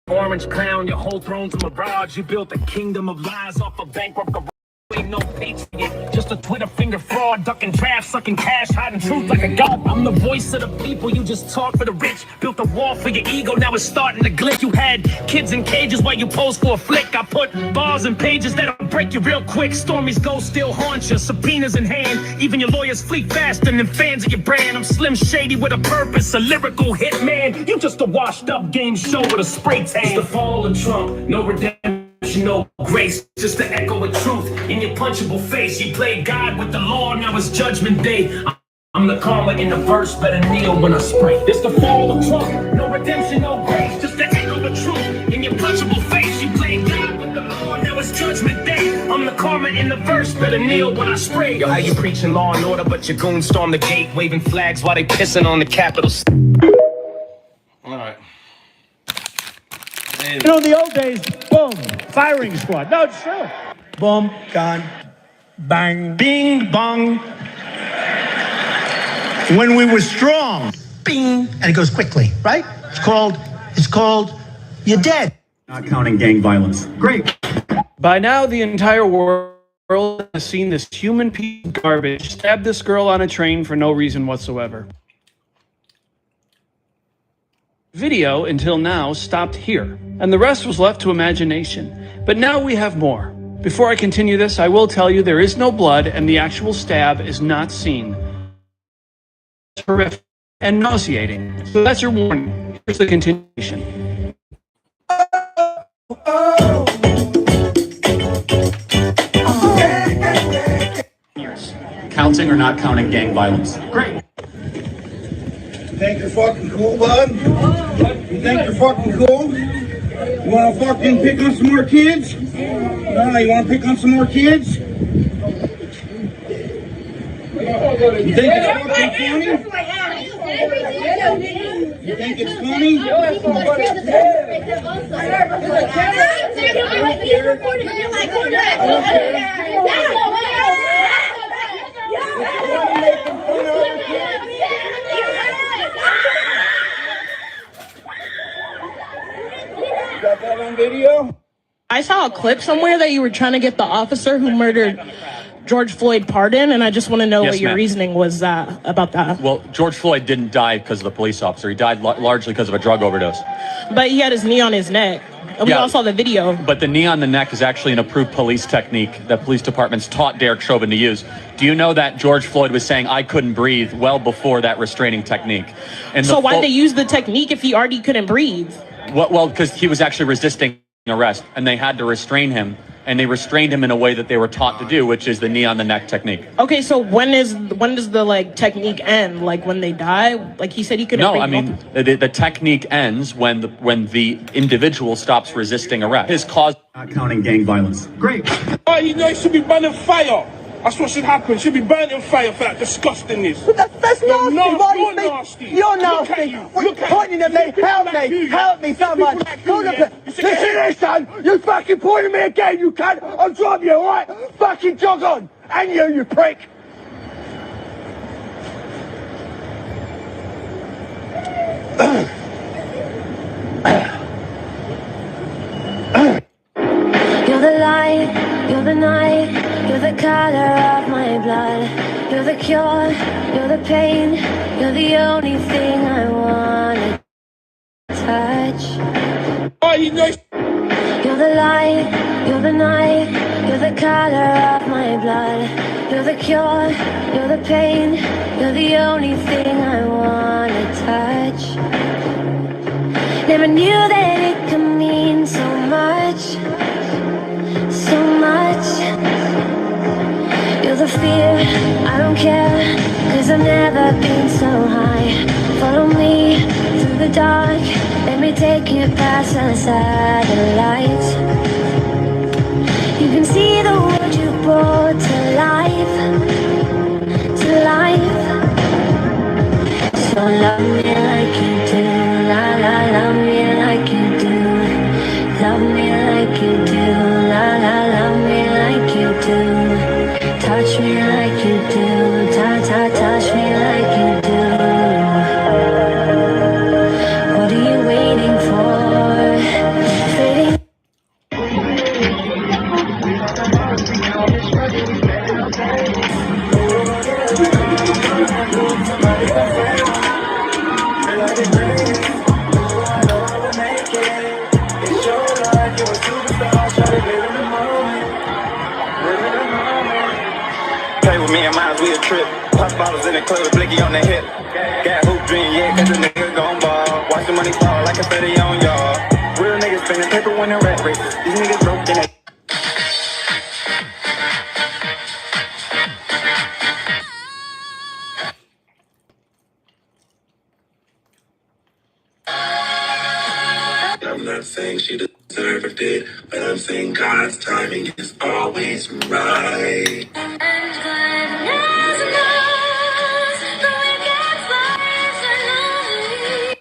Orange clown, your whole throne's a mirage. You built a kingdom of lies off a bankrupt garage. Ain't no patriot, just a Twitter finger fraud. Ducking drafts, sucking cash, hiding truth like a god. I'm the voice of the people, you just talk for the rich. Built a wall for your ego, now it's starting to glitch. You had kids in cages while you posed for a flick. I put bars and pages that'll break you real quick. Stormy's ghost still haunt you, subpoenas in hand. Even your lawyers flee faster than fans of your brand. I'm Slim Shady with a purpose, a lyrical hitman. You just a washed up game show with a spray tan. It's the fall of Trump, no redemption. No grace, just the echo of truth in your punchable face. You played God with the law, now it's judgment day. I'm the karma in the verse, better kneel when I spray. This the fall of Trump, no redemption, no grace, just the echo of truth in your punchable face. You played God with the law, now it's judgment day. I'm the karma in the verse, better kneel when I spray. Yo, how you preaching law and order, but your goons storm the gate, waving flags while they pissing on the Capitol. All right. You know, in the old days, boom, firing squad. No, it's true. Boom, gone, bang, bing, bong. When we were strong, bing, and it goes quickly, right? It's called, you're dead. Not counting gang violence. Great. By now, the entire world has seen this human piece of garbage stab this girl on a train for no reason whatsoever. Video, until now, stopped here, and the rest was left to imagination. But now we have more. Before I continue this, I will tell you there is no blood, and the actual stab is not seen. It's horrific and nauseating. So that's your warning. Here's the continuation. Counting or not counting gang violence? Great. You think you're fucking cool, bud? You think you're fucking cool? You wanna fucking pick on some more kids? No, you wanna pick on some more kids? You think it's fucking funny? You think it's funny? Got that on video? I saw a clip somewhere that you were trying to get the officer who murdered George Floyd pardoned, and I just want to know what your reasoning was about that. Well, George Floyd didn't die because of the police officer. He died largely because of a drug overdose. But he had his knee on his neck. And we all saw the video. But the knee on the neck is actually an approved police technique that police departments taught Derek Chauvin to use. Do you know that George Floyd was saying, "I couldn't breathe," well before that restraining technique? And so why'd they use the technique if he already couldn't breathe? Well, because he was actually resisting arrest, and they had to restrain him and they restrained him in a way that they were taught to do, which is the knee on the neck technique. Okay, so when does the like technique end? Like when they die? Like he said he couldn't. No, I mean the technique ends when the individual stops resisting arrest. His cause. Not counting gang violence. Great. Oh, you know, it should be burning fire. That's what should happen. Should be burning in fire for that disgustingness. But that's nasty. You're nasty. You're nasty. You're pointing at me. Help me, someone. Listen, son. You fucking pointing at me again. You cunt. I'll drop you, all right? Fucking jog on. And you prick. You're the light, you're the night, you're the color of my blood. You're the cure, you're the pain, you're the only thing I wanna touch. You're the light, you're the night, you're the color of my blood. You're the cure, you're the pain, you're the only thing I wanna touch. Never knew that it could mean so much, so much. You're the fear, I don't care, 'cause I've never been so high. Follow me through the dark, let me take you past the satellites. You can see the world you brought to life, to life. So love me like you do, la la, love me like you do. Love me like you do, la la, love me like you do. Touch me like you do, touch me like you do. What are you waiting for? Fading. Play with me and mine, we a trip. Pop bottles in the club, blicky on the hip. Got hoop dream, yeah, 'cause the nigga gon' ball. Watch the money fall like confetti on y'all. Real niggas spending paper when they're rat races. These niggas broke in it. I'm not saying she deserved it, but I'm saying God's timing is always right.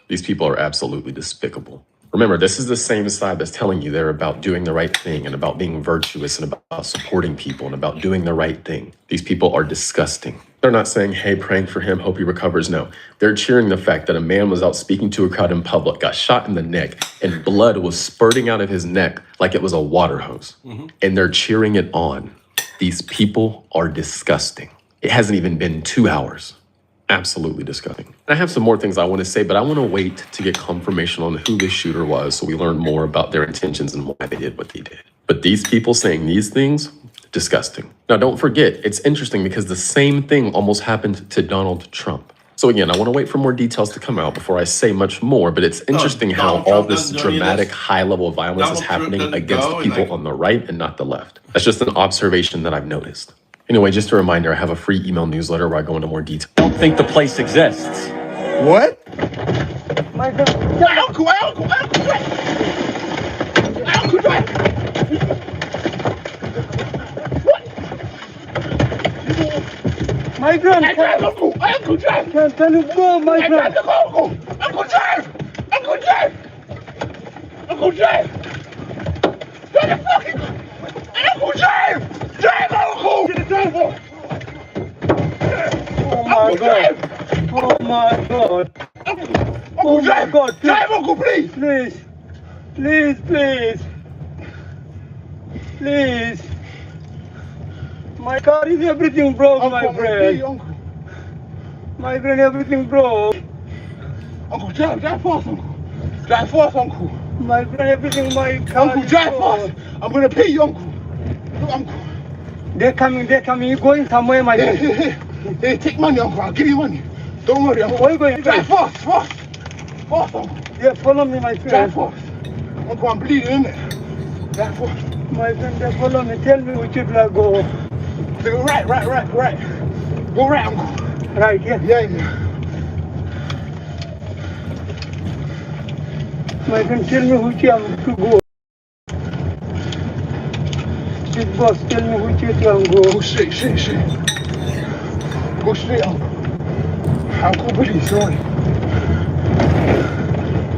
These people are absolutely despicable. Remember, this is the same side that's telling you they're about doing the right thing and about being virtuous and about supporting people and about doing the right thing. These people are disgusting. They're not saying, hey, praying for him, hope he recovers. No, they're cheering the fact that a man was out speaking to a crowd in public, got shot in the neck, and blood was spurting out of his neck like it was a water hose. And they're cheering it on. These people are disgusting. It hasn't even been 2 hours. Absolutely disgusting. I have some more things I want to say, but I want to wait to get confirmation on who this shooter was so we learn more about their intentions and why they did what they did. But these people saying these things, disgusting. Now, don't forget, it's interesting because the same thing almost happened to Donald Trump. So again, I want to wait for more details to come out before I say much more, but it's interesting how all this dramatic high level of violence is happening against people on the right and not the left. That's just an observation that I've noticed. Anyway, just a reminder, I have a free email newsletter where I go into more detail. I don't think the place exists. What? My uncle. My grand, Uncle Jack! Can you go, my grand? Uncle Jack! Get the fucking... Uncle Jack! Drive, Uncle! Get the driver! Oh my God! Oh my God! Uncle Jack! Drive, Uncle, please! Please! My car is everything broke, Uncle, my friend. My friend, everything broke. Uncle, drive fast, Uncle. Drive fast, Uncle. My friend, everything, my car. Uncle, drive fast. I'm gonna pay you, Uncle. Look, Uncle. They're coming. You're going somewhere, my friend. Hey, take money, Uncle. I'll give you money. Don't worry, Uncle. Where are you going? Drive fast. Fast, Uncle. Yeah, follow me, my friend. Drive fast. Uncle, I'm bleeding in there. Drive fast. My friend, they follow me. Tell me which should I go. They go right. Go right, uncle. Right, yeah. Yeah. My friend, tell me which I'm to go. Big boss, tell me which way I'm go. Go straight. Go straight, uncle. Uncle, please, sorry.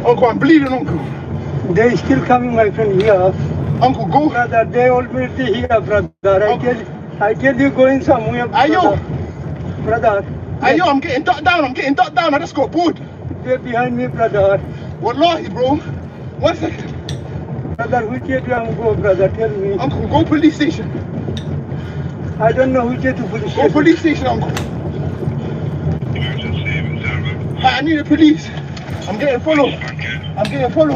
Uncle, I'm bleeding, uncle. They still coming, my friend, here. Uncle, go. Brother, they already here, brother. I tell you going somewhere, brother. Ayo. Brother. Ayo, I'm getting ducked down. I just got bored. They're behind me, brother. Wallahi, bro. 1 second. Brother, which way do I go, brother? Tell me. Uncle, go police station. I don't know which way to police station. Go police station, uncle. I need the police. I'm getting followed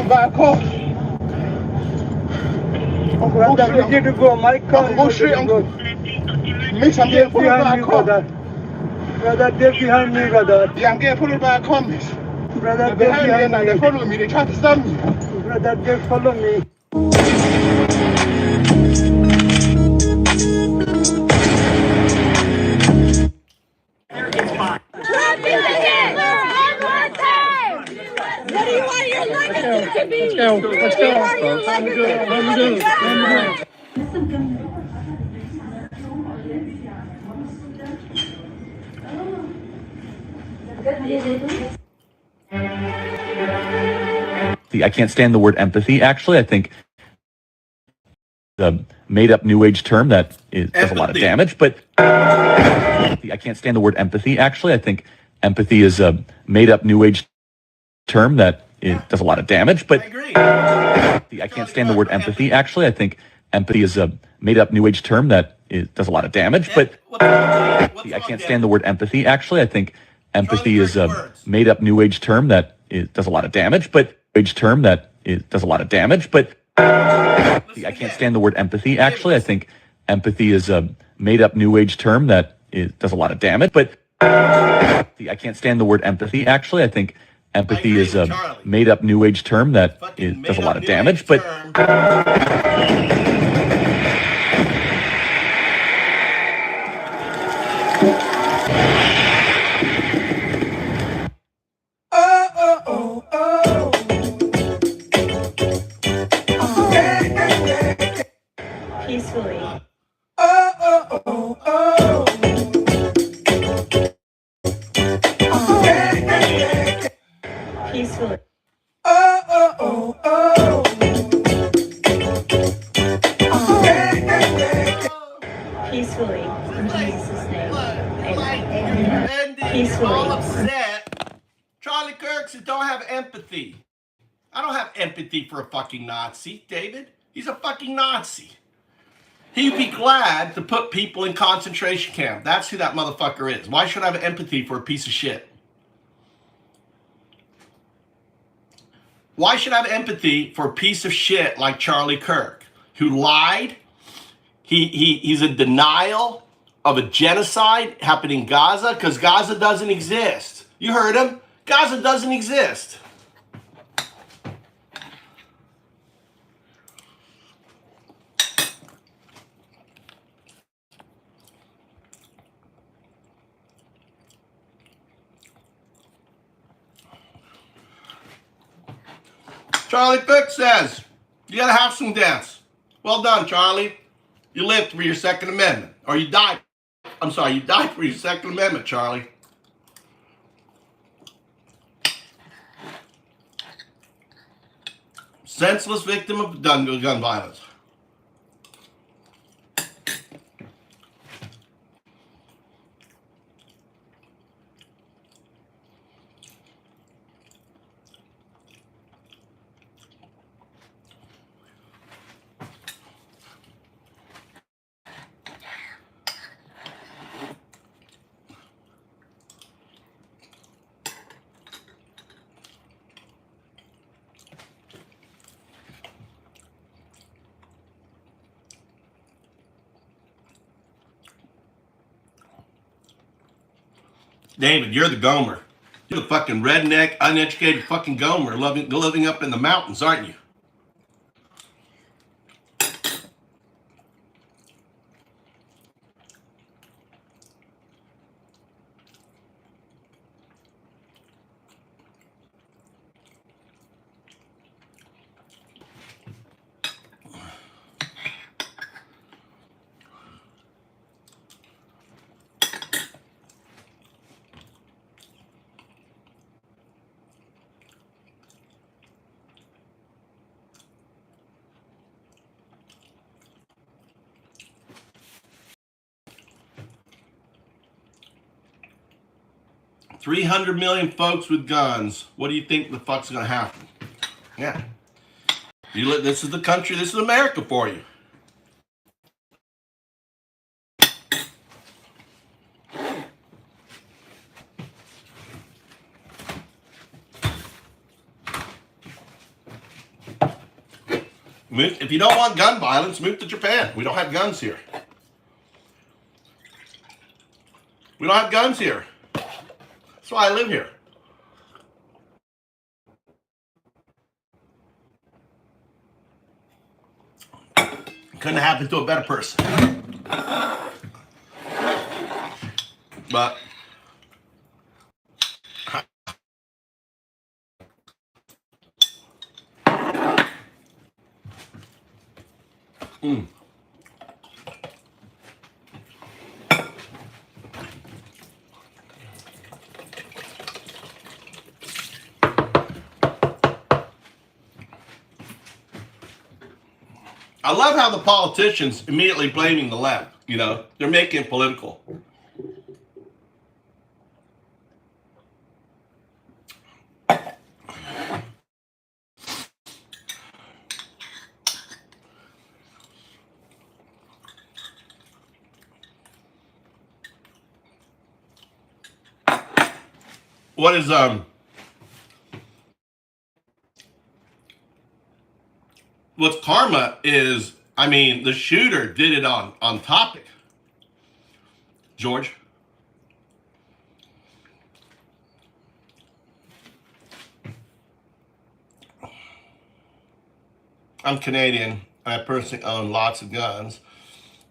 by a car. Uncle, brother, which way to go? My car. Uncle, go straight, uncle. Miss, I'm getting followed by a car. Brother, they're behind me, brother. Yeah, I'm getting followed by a car, miss. Brother, they're behind me and they're following me. They try to stab me. Brother, they follow me. It's fine. What do you want your legacy to be? Let's go. Let me do it. I can't stand the word empathy. Actually, I think the made-up New Age term that does a lot of damage. But I can't stand the word empathy. Actually, I think empathy is a made-up New Age term that does a lot of damage. But I can't stand the word empathy. Actually, I think empathy is a made-up New Age term that does a lot of damage. But I can't stand the word empathy. Actually, I think empathy is a made-up New Age term that does a lot of damage. But term that does a lot of damage. But I can't stand the word empathy. Actually, I think empathy is a made-up New Age term that does a lot of damage. But I can't stand the word empathy. Actually, I think empathy is a made-up New Age term that does a lot of damage. But Peacefully. Peacefully. Peacefully. In Jesus' name. Amen. Peacefully. All upset. Charlie Kirk said, don't have empathy. I don't have empathy for a fucking Nazi, David. He's a fucking Nazi. He'd be glad to put people in concentration camp. That's who that motherfucker is. Why should I have empathy for a piece of shit? Why should I have empathy for a piece of shit like Charlie Kirk, who lied? He's in denial of a genocide happening in Gaza because Gaza doesn't exist. You heard him. Gaza doesn't exist. Charlie Kirk says, you gotta have some deaths. Well done, Charlie. You lived for your Second Amendment. Or you died. I'm sorry, you died for your Second Amendment, Charlie. Senseless victim of gun violence. David, you're the Gomer. You're the fucking redneck, uneducated fucking Gomer living up in the mountains, aren't you? 300 million folks with guns. What do you think the fuck's gonna happen? Yeah. This is the country, this is America for you. If you don't want gun violence, move to Japan. We don't have guns here. We don't have guns here. That's why I live here. Couldn't happen to a better person. But I love how the politicians immediately blaming the left. You know, they're making it political. What is what's karma is, I mean, the shooter did it on topic. George. I'm Canadian. I personally own lots of guns.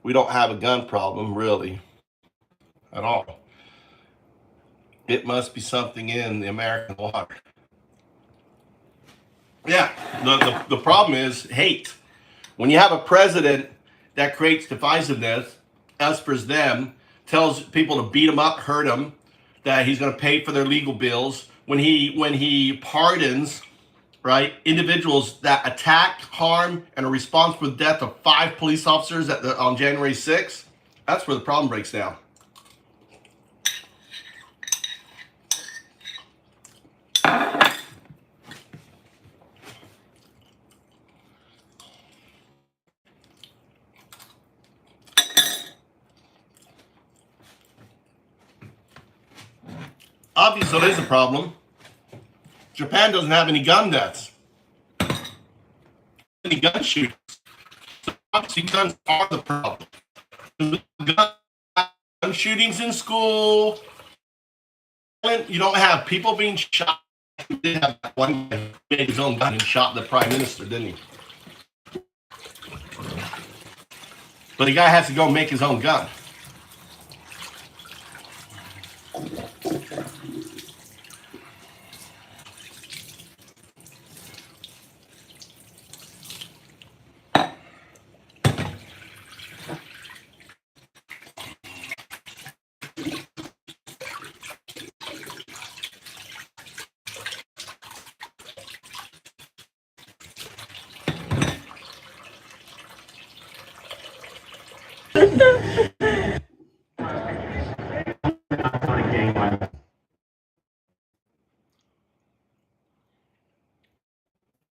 We don't have a gun problem, really, at all. It must be something in the American water. Yeah, the problem is hate. When you have a president that creates divisiveness, espers them, tells people to beat them up, hurt them, that he's going to pay for their legal bills, when he pardons, right, individuals that attack, harm, and are responsible for the death of 5 police officers on January 6th, that's where the problem breaks down. Obviously, it is a problem. Japan doesn't have any gun deaths, any gun shootings. So obviously, guns are the problem. Gun shootings in school. You don't have people being shot. You did have one guy who made his own gun and shot the prime minister, didn't he? But the guy has to go make his own gun.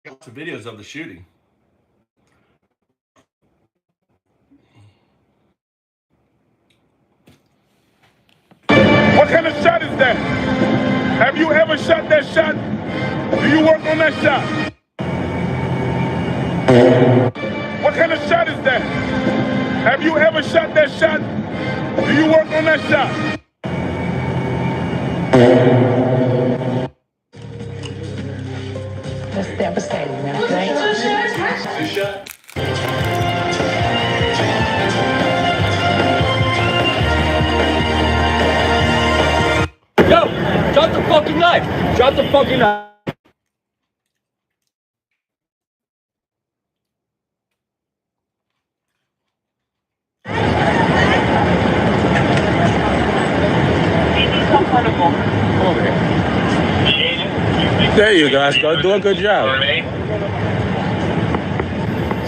Lots of videos of the shooting. What kind of shot is that? Have you ever shot that shot? Do you work on that shot? What kind of shot is that? Have you ever shot that shot? Do you work on that shot? That's devastating, man. Yo, drop the fucking knife. Drop the fucking knife. There you go, Scott. Do a good job.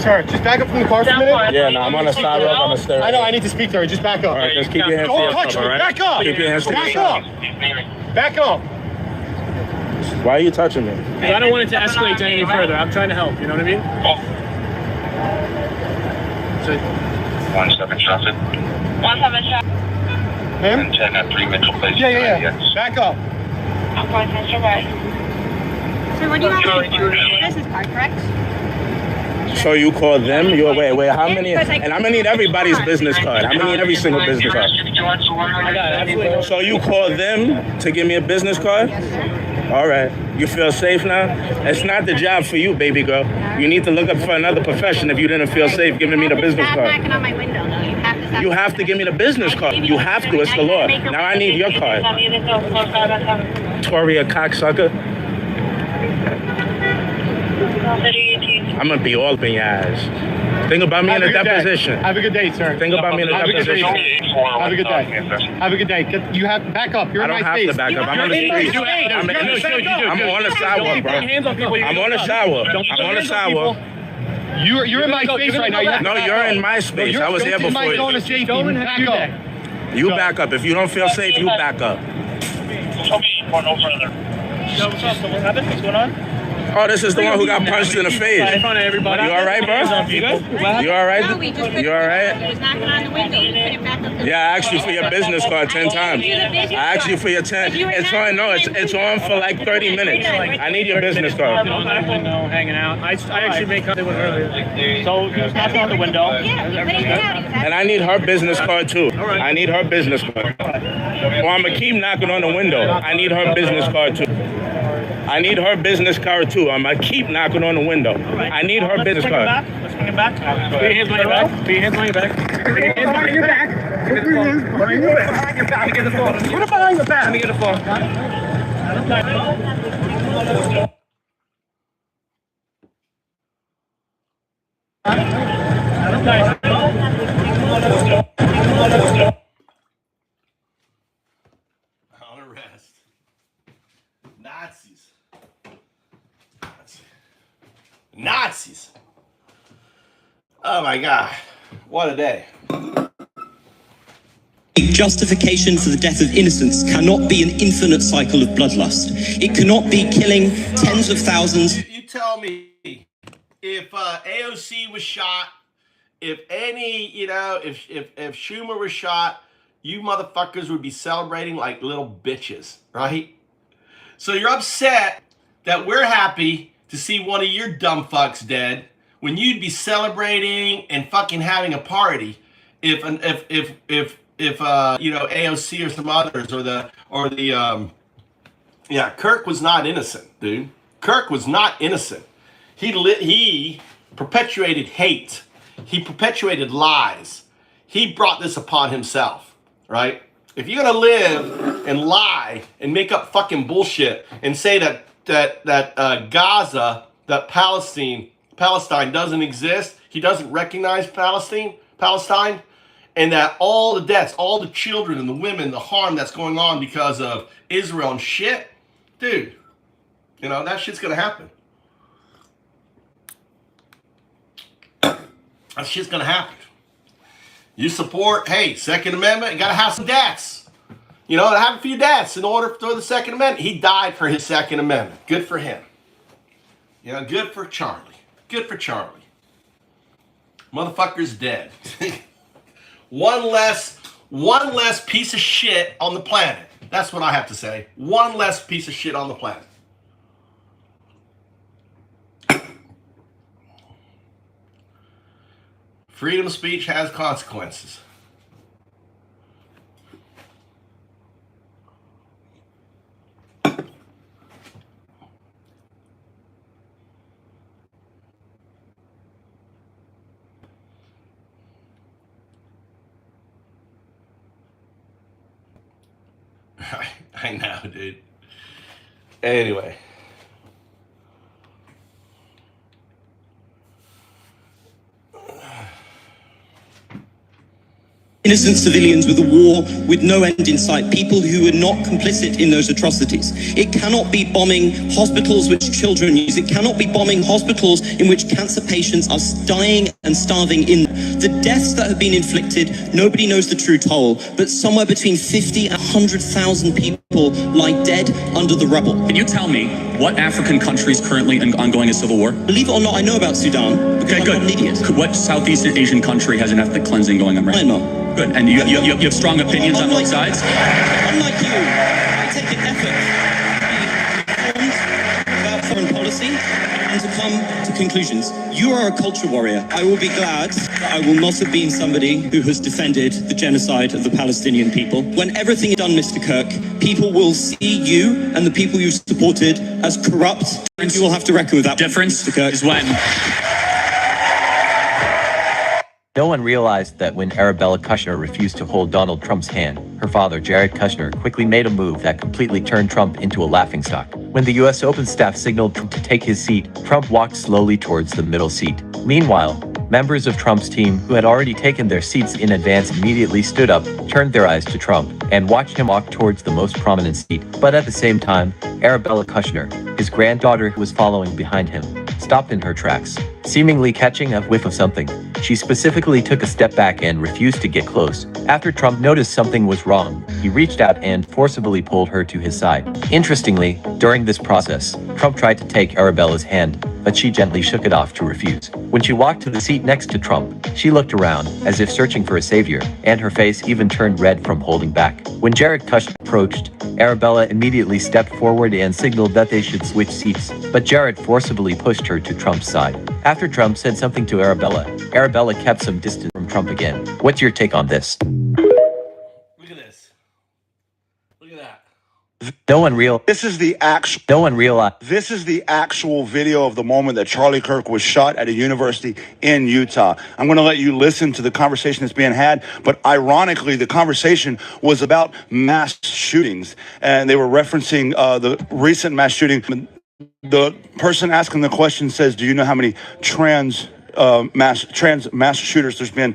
Sir, just back up from the car for a minute. Yeah, no, I'm on a side road on the stairs. I know, I need to speak to her. Just back up. All right, just keep your hands to yourself, all right? Back up! Keep your hands to yourself. Back up! Back off. Why are you touching me? I don't want it to escalate to any further. I'm trying to help. You know what I mean? So, 17 traffic. 17 traffic. Him? 10 at 3 Mitchell Place. Yeah. Back up. I'm going Mr. Right. So what do you have? Business card, correct? So you call them? Wait, how many? And I'm gonna need everybody's business card. I'm gonna need every single business card. I got it. So you call them to give me a business card? Yes, sir. All right. You feel safe now? It's not the job for you, baby girl. You need to look up for another profession if you didn't feel safe giving me the business card. Knocking on my window, though. You have to give me the business card. You have to. It's the law. Now I need your card. Toria cocksucker. I'm gonna be all up in your ass. Think about me in a deposition. Have a good day, sir. Think about me in a deposition. Have a good day. Have a good day. You have to back up. You're in my space. I don't have to back up. I'm on the street. I'm on the sidewalk, bro. I'm on the sidewalk. I'm on the sidewalk. You're in my space right now. No, you're in my space. I was here before you. Back up. You back up. If you don't feel safe, you back up. No further. Yo, what's up? What happened? What's going on? Oh, this is the one who got punched in the face. In front of everybody. You all right, bro? You good? You all right? No, we just You all right? He was knocking on the window. We put it back up. Yeah, I asked you for your business card 10 times. I asked you for your 10. It's on. No, it's on for like 30 minutes. I need your business card. On that window, hanging out. I actually made contact with her earlier. So he was knocking on the window. And I need her business card too. I need her business card. Or I'm gonna keep knocking on the window. I need her business card too. I need her business card too. I'm gonna keep knocking on the window. I need her business card. Let's bring it back. Put your hands behind your back. Put your hands behind your back. Put your hands behind your back. Put your hands behind your back. Let me get the phone. Put it behind your back. Let me get the phone. On arrest. Nazis. Nazis. Oh my God. What a day. Justification for the death of innocents cannot be an infinite cycle of bloodlust. It cannot be killing tens of thousands. You tell me, if AOC was shot, if Schumer was shot, you motherfuckers would be celebrating like little bitches, right? So you're upset that we're happy to see one of your dumb fucks dead when you'd be celebrating and fucking having a party if AOC or some others Kirk was not innocent, dude. Kirk was not innocent. He perpetuated hate. He perpetuated lies. He brought this upon himself, right? If you're gonna live and lie and make up fucking bullshit and say that Gaza, that Palestine doesn't exist, he doesn't recognize Palestine, and that all the deaths, all the children and the women, the harm that's going on because of Israel and shit, dude, that shit's gonna happen. That shit's gonna happen. You support, hey, Second Amendment, you gotta have some deaths. Have a few deaths in order for the Second Amendment. He died for his Second Amendment. Good for him. Good for Charlie. Good for Charlie. Motherfucker's dead. One less piece of shit on the planet. That's what I have to say. One less piece of shit on the planet. Freedom of speech has consequences. I know, dude. Anyway. innocent civilians with a war with no end in sight, people who are not complicit in those atrocities. It cannot be bombing hospitals which children use. It cannot be bombing hospitals in which cancer patients are dying and starving in. The deaths that have been inflicted, nobody knows the true toll, but somewhere between 50 and 100,000 people lie dead under the rubble. Can you tell me what African country is currently ongoing a civil war? Believe it or not, I know about Sudan. Okay, good. I'm not an idiot. What Southeast Asian country has an ethnic cleansing going on right now? Myanmar. Good. And you have strong opinions on both sides? Unlike you, I take an effort to be informed about foreign policy and to come to conclusions. You are a culture warrior. I will be glad that I will not have been somebody who has defended the genocide of the Palestinian people. When everything is done, Mr. Kirk, people will see you and the people you supported as corrupt, and you will have to reckon with that. Difference, Mr. Kirk, is when... No one realized that when Arabella Kushner refused to hold Donald Trump's hand, her father, Jared Kushner, quickly made a move that completely turned Trump into a laughingstock. When the U.S. Open staff signaled Trump to take his seat, Trump walked slowly towards the middle seat. Meanwhile, members of Trump's team, who had already taken their seats in advance, immediately stood up, turned their eyes to Trump, and watched him walk towards the most prominent seat. But at the same time, Arabella Kushner, his granddaughter who was following behind him, stopped in her tracks. Seemingly catching a whiff of something, she specifically took a step back and refused to get close. After Trump noticed something was wrong, he reached out and forcibly pulled her to his side. Interestingly, during this process, Trump tried to take Arabella's hand, but she gently shook it off to refuse. When she walked to the seat next to Trump, she looked around, as if searching for a savior, and her face even turned red from holding back. When Jared Kushner approached, Arabella immediately stepped forward and signaled that they should switch seats, but Jared forcibly pushed her to Trump's side. After Trump said something to Arabella, Arabella kept some distance from Trump again. What's your take on this? Look at this. Look at that. This is the actual video of the moment that Charlie Kirk was shot at a university in Utah. I'm going to let you listen to the conversation that's being had, but ironically, the conversation was about mass shootings, and they were referencing the recent mass shooting. The person asking the question says, "Do you know how many trans mass shooters there's been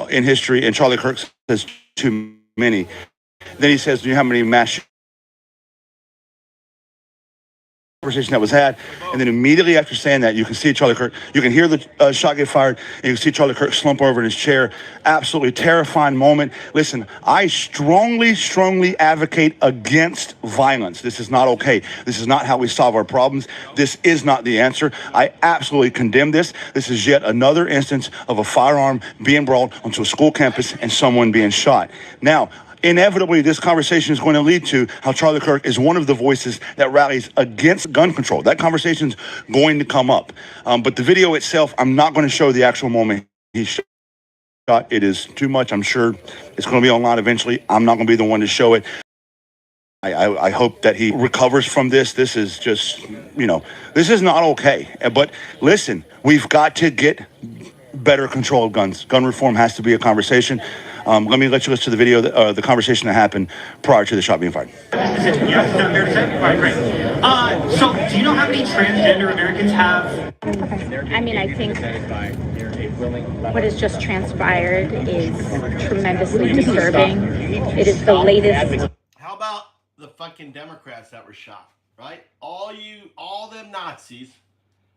in history?" And Charlie Kirk says, "Too many." Then he says, "Do you know how many mass conversation that was had?" And then immediately after saying that, you can see Charlie Kirk, you can hear the shot get fired, and you can see Charlie Kirk slump over in his chair. Absolutely terrifying moment. Listen, I strongly advocate against violence. This is not okay. This is not how we solve our problems. This is not the answer. I absolutely condemn this. This is yet another instance of a firearm being brought onto a school campus and someone being shot. Now, inevitably, this conversation is going to lead to how Charlie Kirk is one of the voices that rallies against gun control. That conversation's going to come up. But the video itself, I'm not going to show the actual moment he shot. It is too much. I'm sure it's going to be online eventually. I'm not going to be the one to show it. I hope that he recovers from this. This is just, this is not okay. But listen, we've got to get better control of guns. Gun reform has to be a conversation. Let me let you listen to the video, the conversation that happened prior to the shot being fired. Yes, done there to say? All right, great. So, do you know how many transgender Americans have? I mean, I think what has just transpired is tremendously disturbing. It is the latest. How about the fucking Democrats that were shot, right? All them Nazis.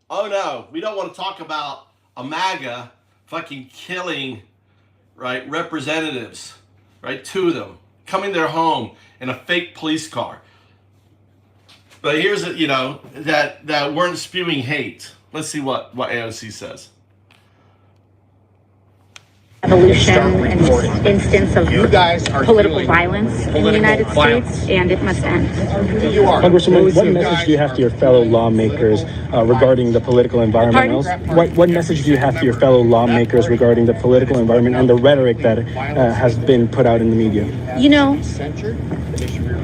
Oh no, we don't want to talk about a MAGA fucking killing, right, representatives, right, two of them, coming their home in a fake police car. But here's, that weren't spewing hate. Let's see what AOC says. Evolution and instance of political violence in the United States, and it must end. Congresswoman, what message do you have to your fellow lawmakers regarding the political environment? What message do you have to your fellow lawmakers regarding the political environment and the rhetoric that has been put out in the media?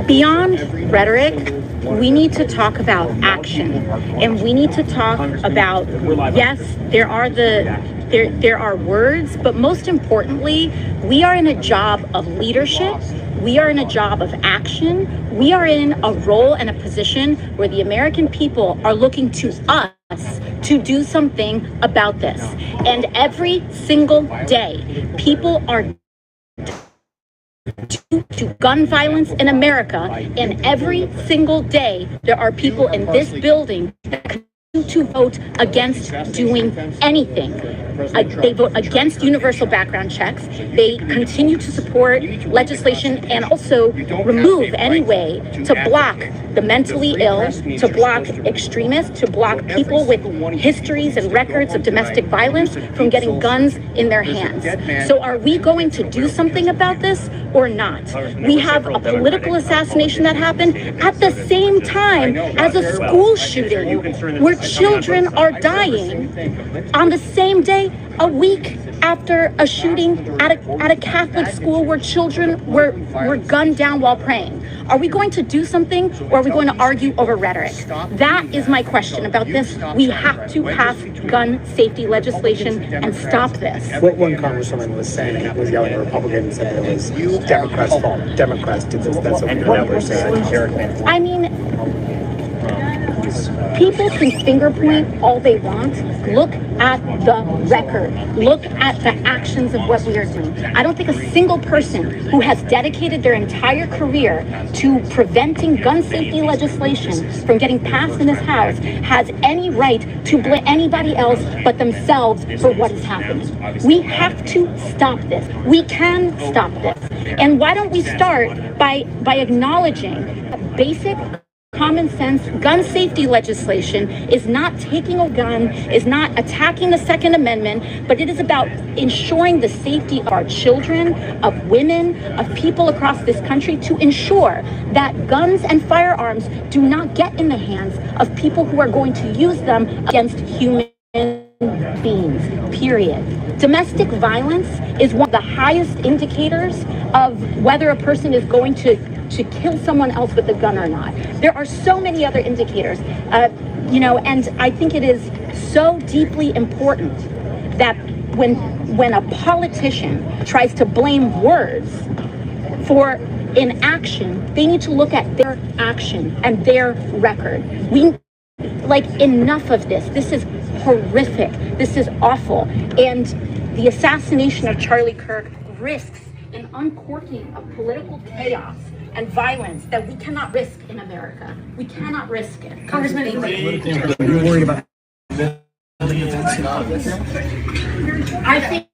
Beyond rhetoric, we need to talk about action, and we need to talk about, yes, there are words, but most importantly, we are in a job of leadership. We are in a job of action. We are in a role and a position where the American people are looking to us to do something about this. And every single day, people are to gun violence in America, and every single day there are people in this building that continue to vote against doing anything. They vote against universal background checks. They continue to support legislation and also remove any way to block the mentally ill, to block extremists, to block people with histories and records of domestic violence from getting guns in their hands. So are we going to do something about this or not? We have a political assassination that happened at the same time as a school shooting where children are dying on the same day, a week after a shooting at a Catholic school where children were gunned down while praying. Are we going to do something, or are we going to argue over rhetoric? That is my question about this. We have to pass gun safety legislation and stop this. What one congresswoman was saying, was yelling at Republicans, said that it was Democrats' fault. Democrats did this. That's what we're saying. I mean, people can finger point all they want. Look at the record. Look at the actions of what we are doing. I don't think a single person who has dedicated their entire career to preventing gun safety legislation from getting passed in this House has any right to blame anybody else but themselves for what is happening. We have to stop this. We can stop this. And why don't we start by acknowledging basic common sense gun safety legislation is not taking a gun, is not attacking the Second Amendment, but it is about ensuring the safety of our children, of women, of people across this country, to ensure that guns and firearms do not get in the hands of people who are going to use them against human beings, period. Domestic violence is one of the highest indicators of whether a person is going to kill someone else with a gun or not. There are so many other indicators, and I think it is so deeply important that when a politician tries to blame words for inaction, they need to look at their action and their record. Enough of this. This is horrific. This is awful. And the assassination of Charlie Kirk risks an uncorking of political chaos and violence that we cannot risk in America. We cannot risk it. Congressman, are you worried about I think,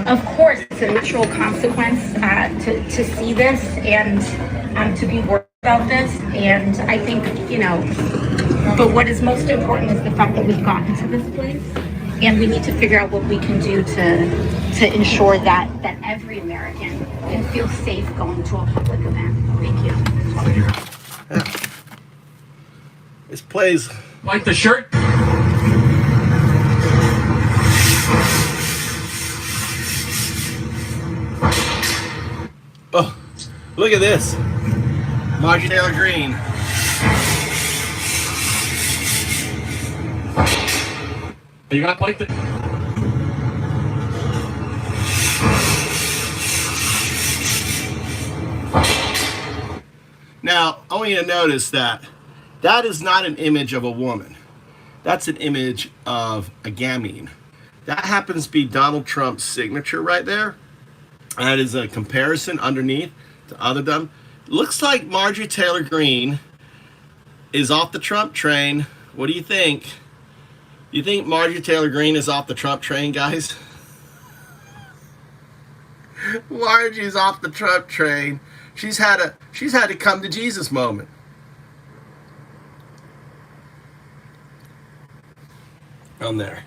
of course, it's a natural consequence to see this and to be worried about this. And I think, but what is most important is the fact that we've gotten to this place. And we need to figure out what we can do to ensure that every American can feel safe going to a public event. Thank you. Yeah. This plays like the shirt. Oh, look at this. Marjorie Taylor Greene. You got like the. Now, I want you to notice that is not an image of a woman. That's an image of a gamine. That happens to be Donald Trump's signature right there. That is a comparison underneath to other dumb. Looks like Marjorie Taylor Greene is off the Trump train. What do you think? You think Marjorie Taylor Greene is off the Trump train, guys? Marjorie's off the Trump train. She's had a come to Jesus moment. On there.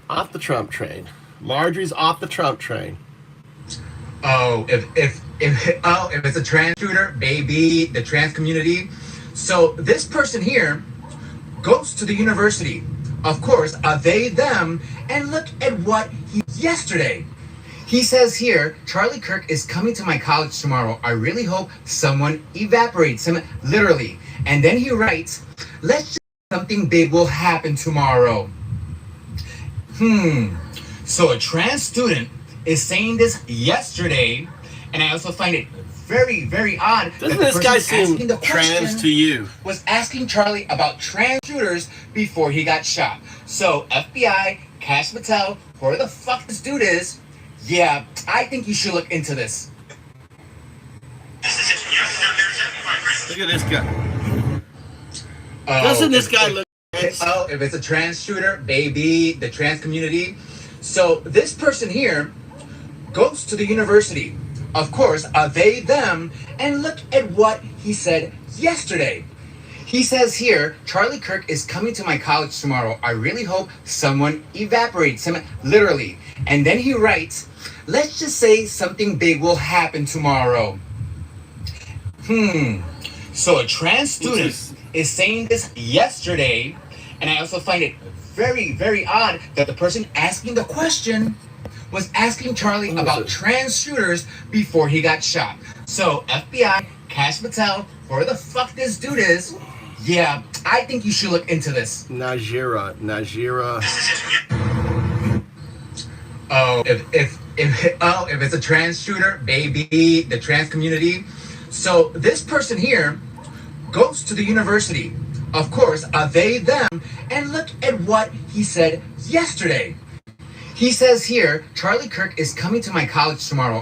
Off the Trump train. Marjorie's off the Trump train. Oh, if it's a trans shooter, baby, the trans community. So this person here goes to the university. Of course, they, them, and look at what yesterday. He says here, Charlie Kirk is coming to my college tomorrow. I really hope someone evaporates him, literally. And then he writes, let's just something big will happen tomorrow. So a trans student is saying this yesterday, and I also find it very, very odd. Doesn't this guy seem trans to you? Was asking Charlie about trans shooters before he got shot. So FBI, Cash Patel, whoever the fuck this dude is, Yeah, I think you should look into this. Look at this guy. Doesn't this guy look? Oh, if it's a trans shooter, baby, the trans community. So this person here goes to the university. Of course, they, them, and look at what he said yesterday. He says here, Charlie Kirk is coming to my college tomorrow. I really hope someone evaporates him, literally. And then he writes, let's just say something big will happen tomorrow. So a trans student is saying this yesterday, and I also find it very, very odd that the person asking the question was asking Charlie about trans shooters before he got shot. So FBI, Cash Patel, whoever the fuck this dude is, yeah, I think you should look into this. Najira. Oh, if it's a trans shooter, baby, the trans community. So this person here goes to the university. Of course, they, them, and look at what he said yesterday. He says here, Charlie Kirk is coming to my college tomorrow.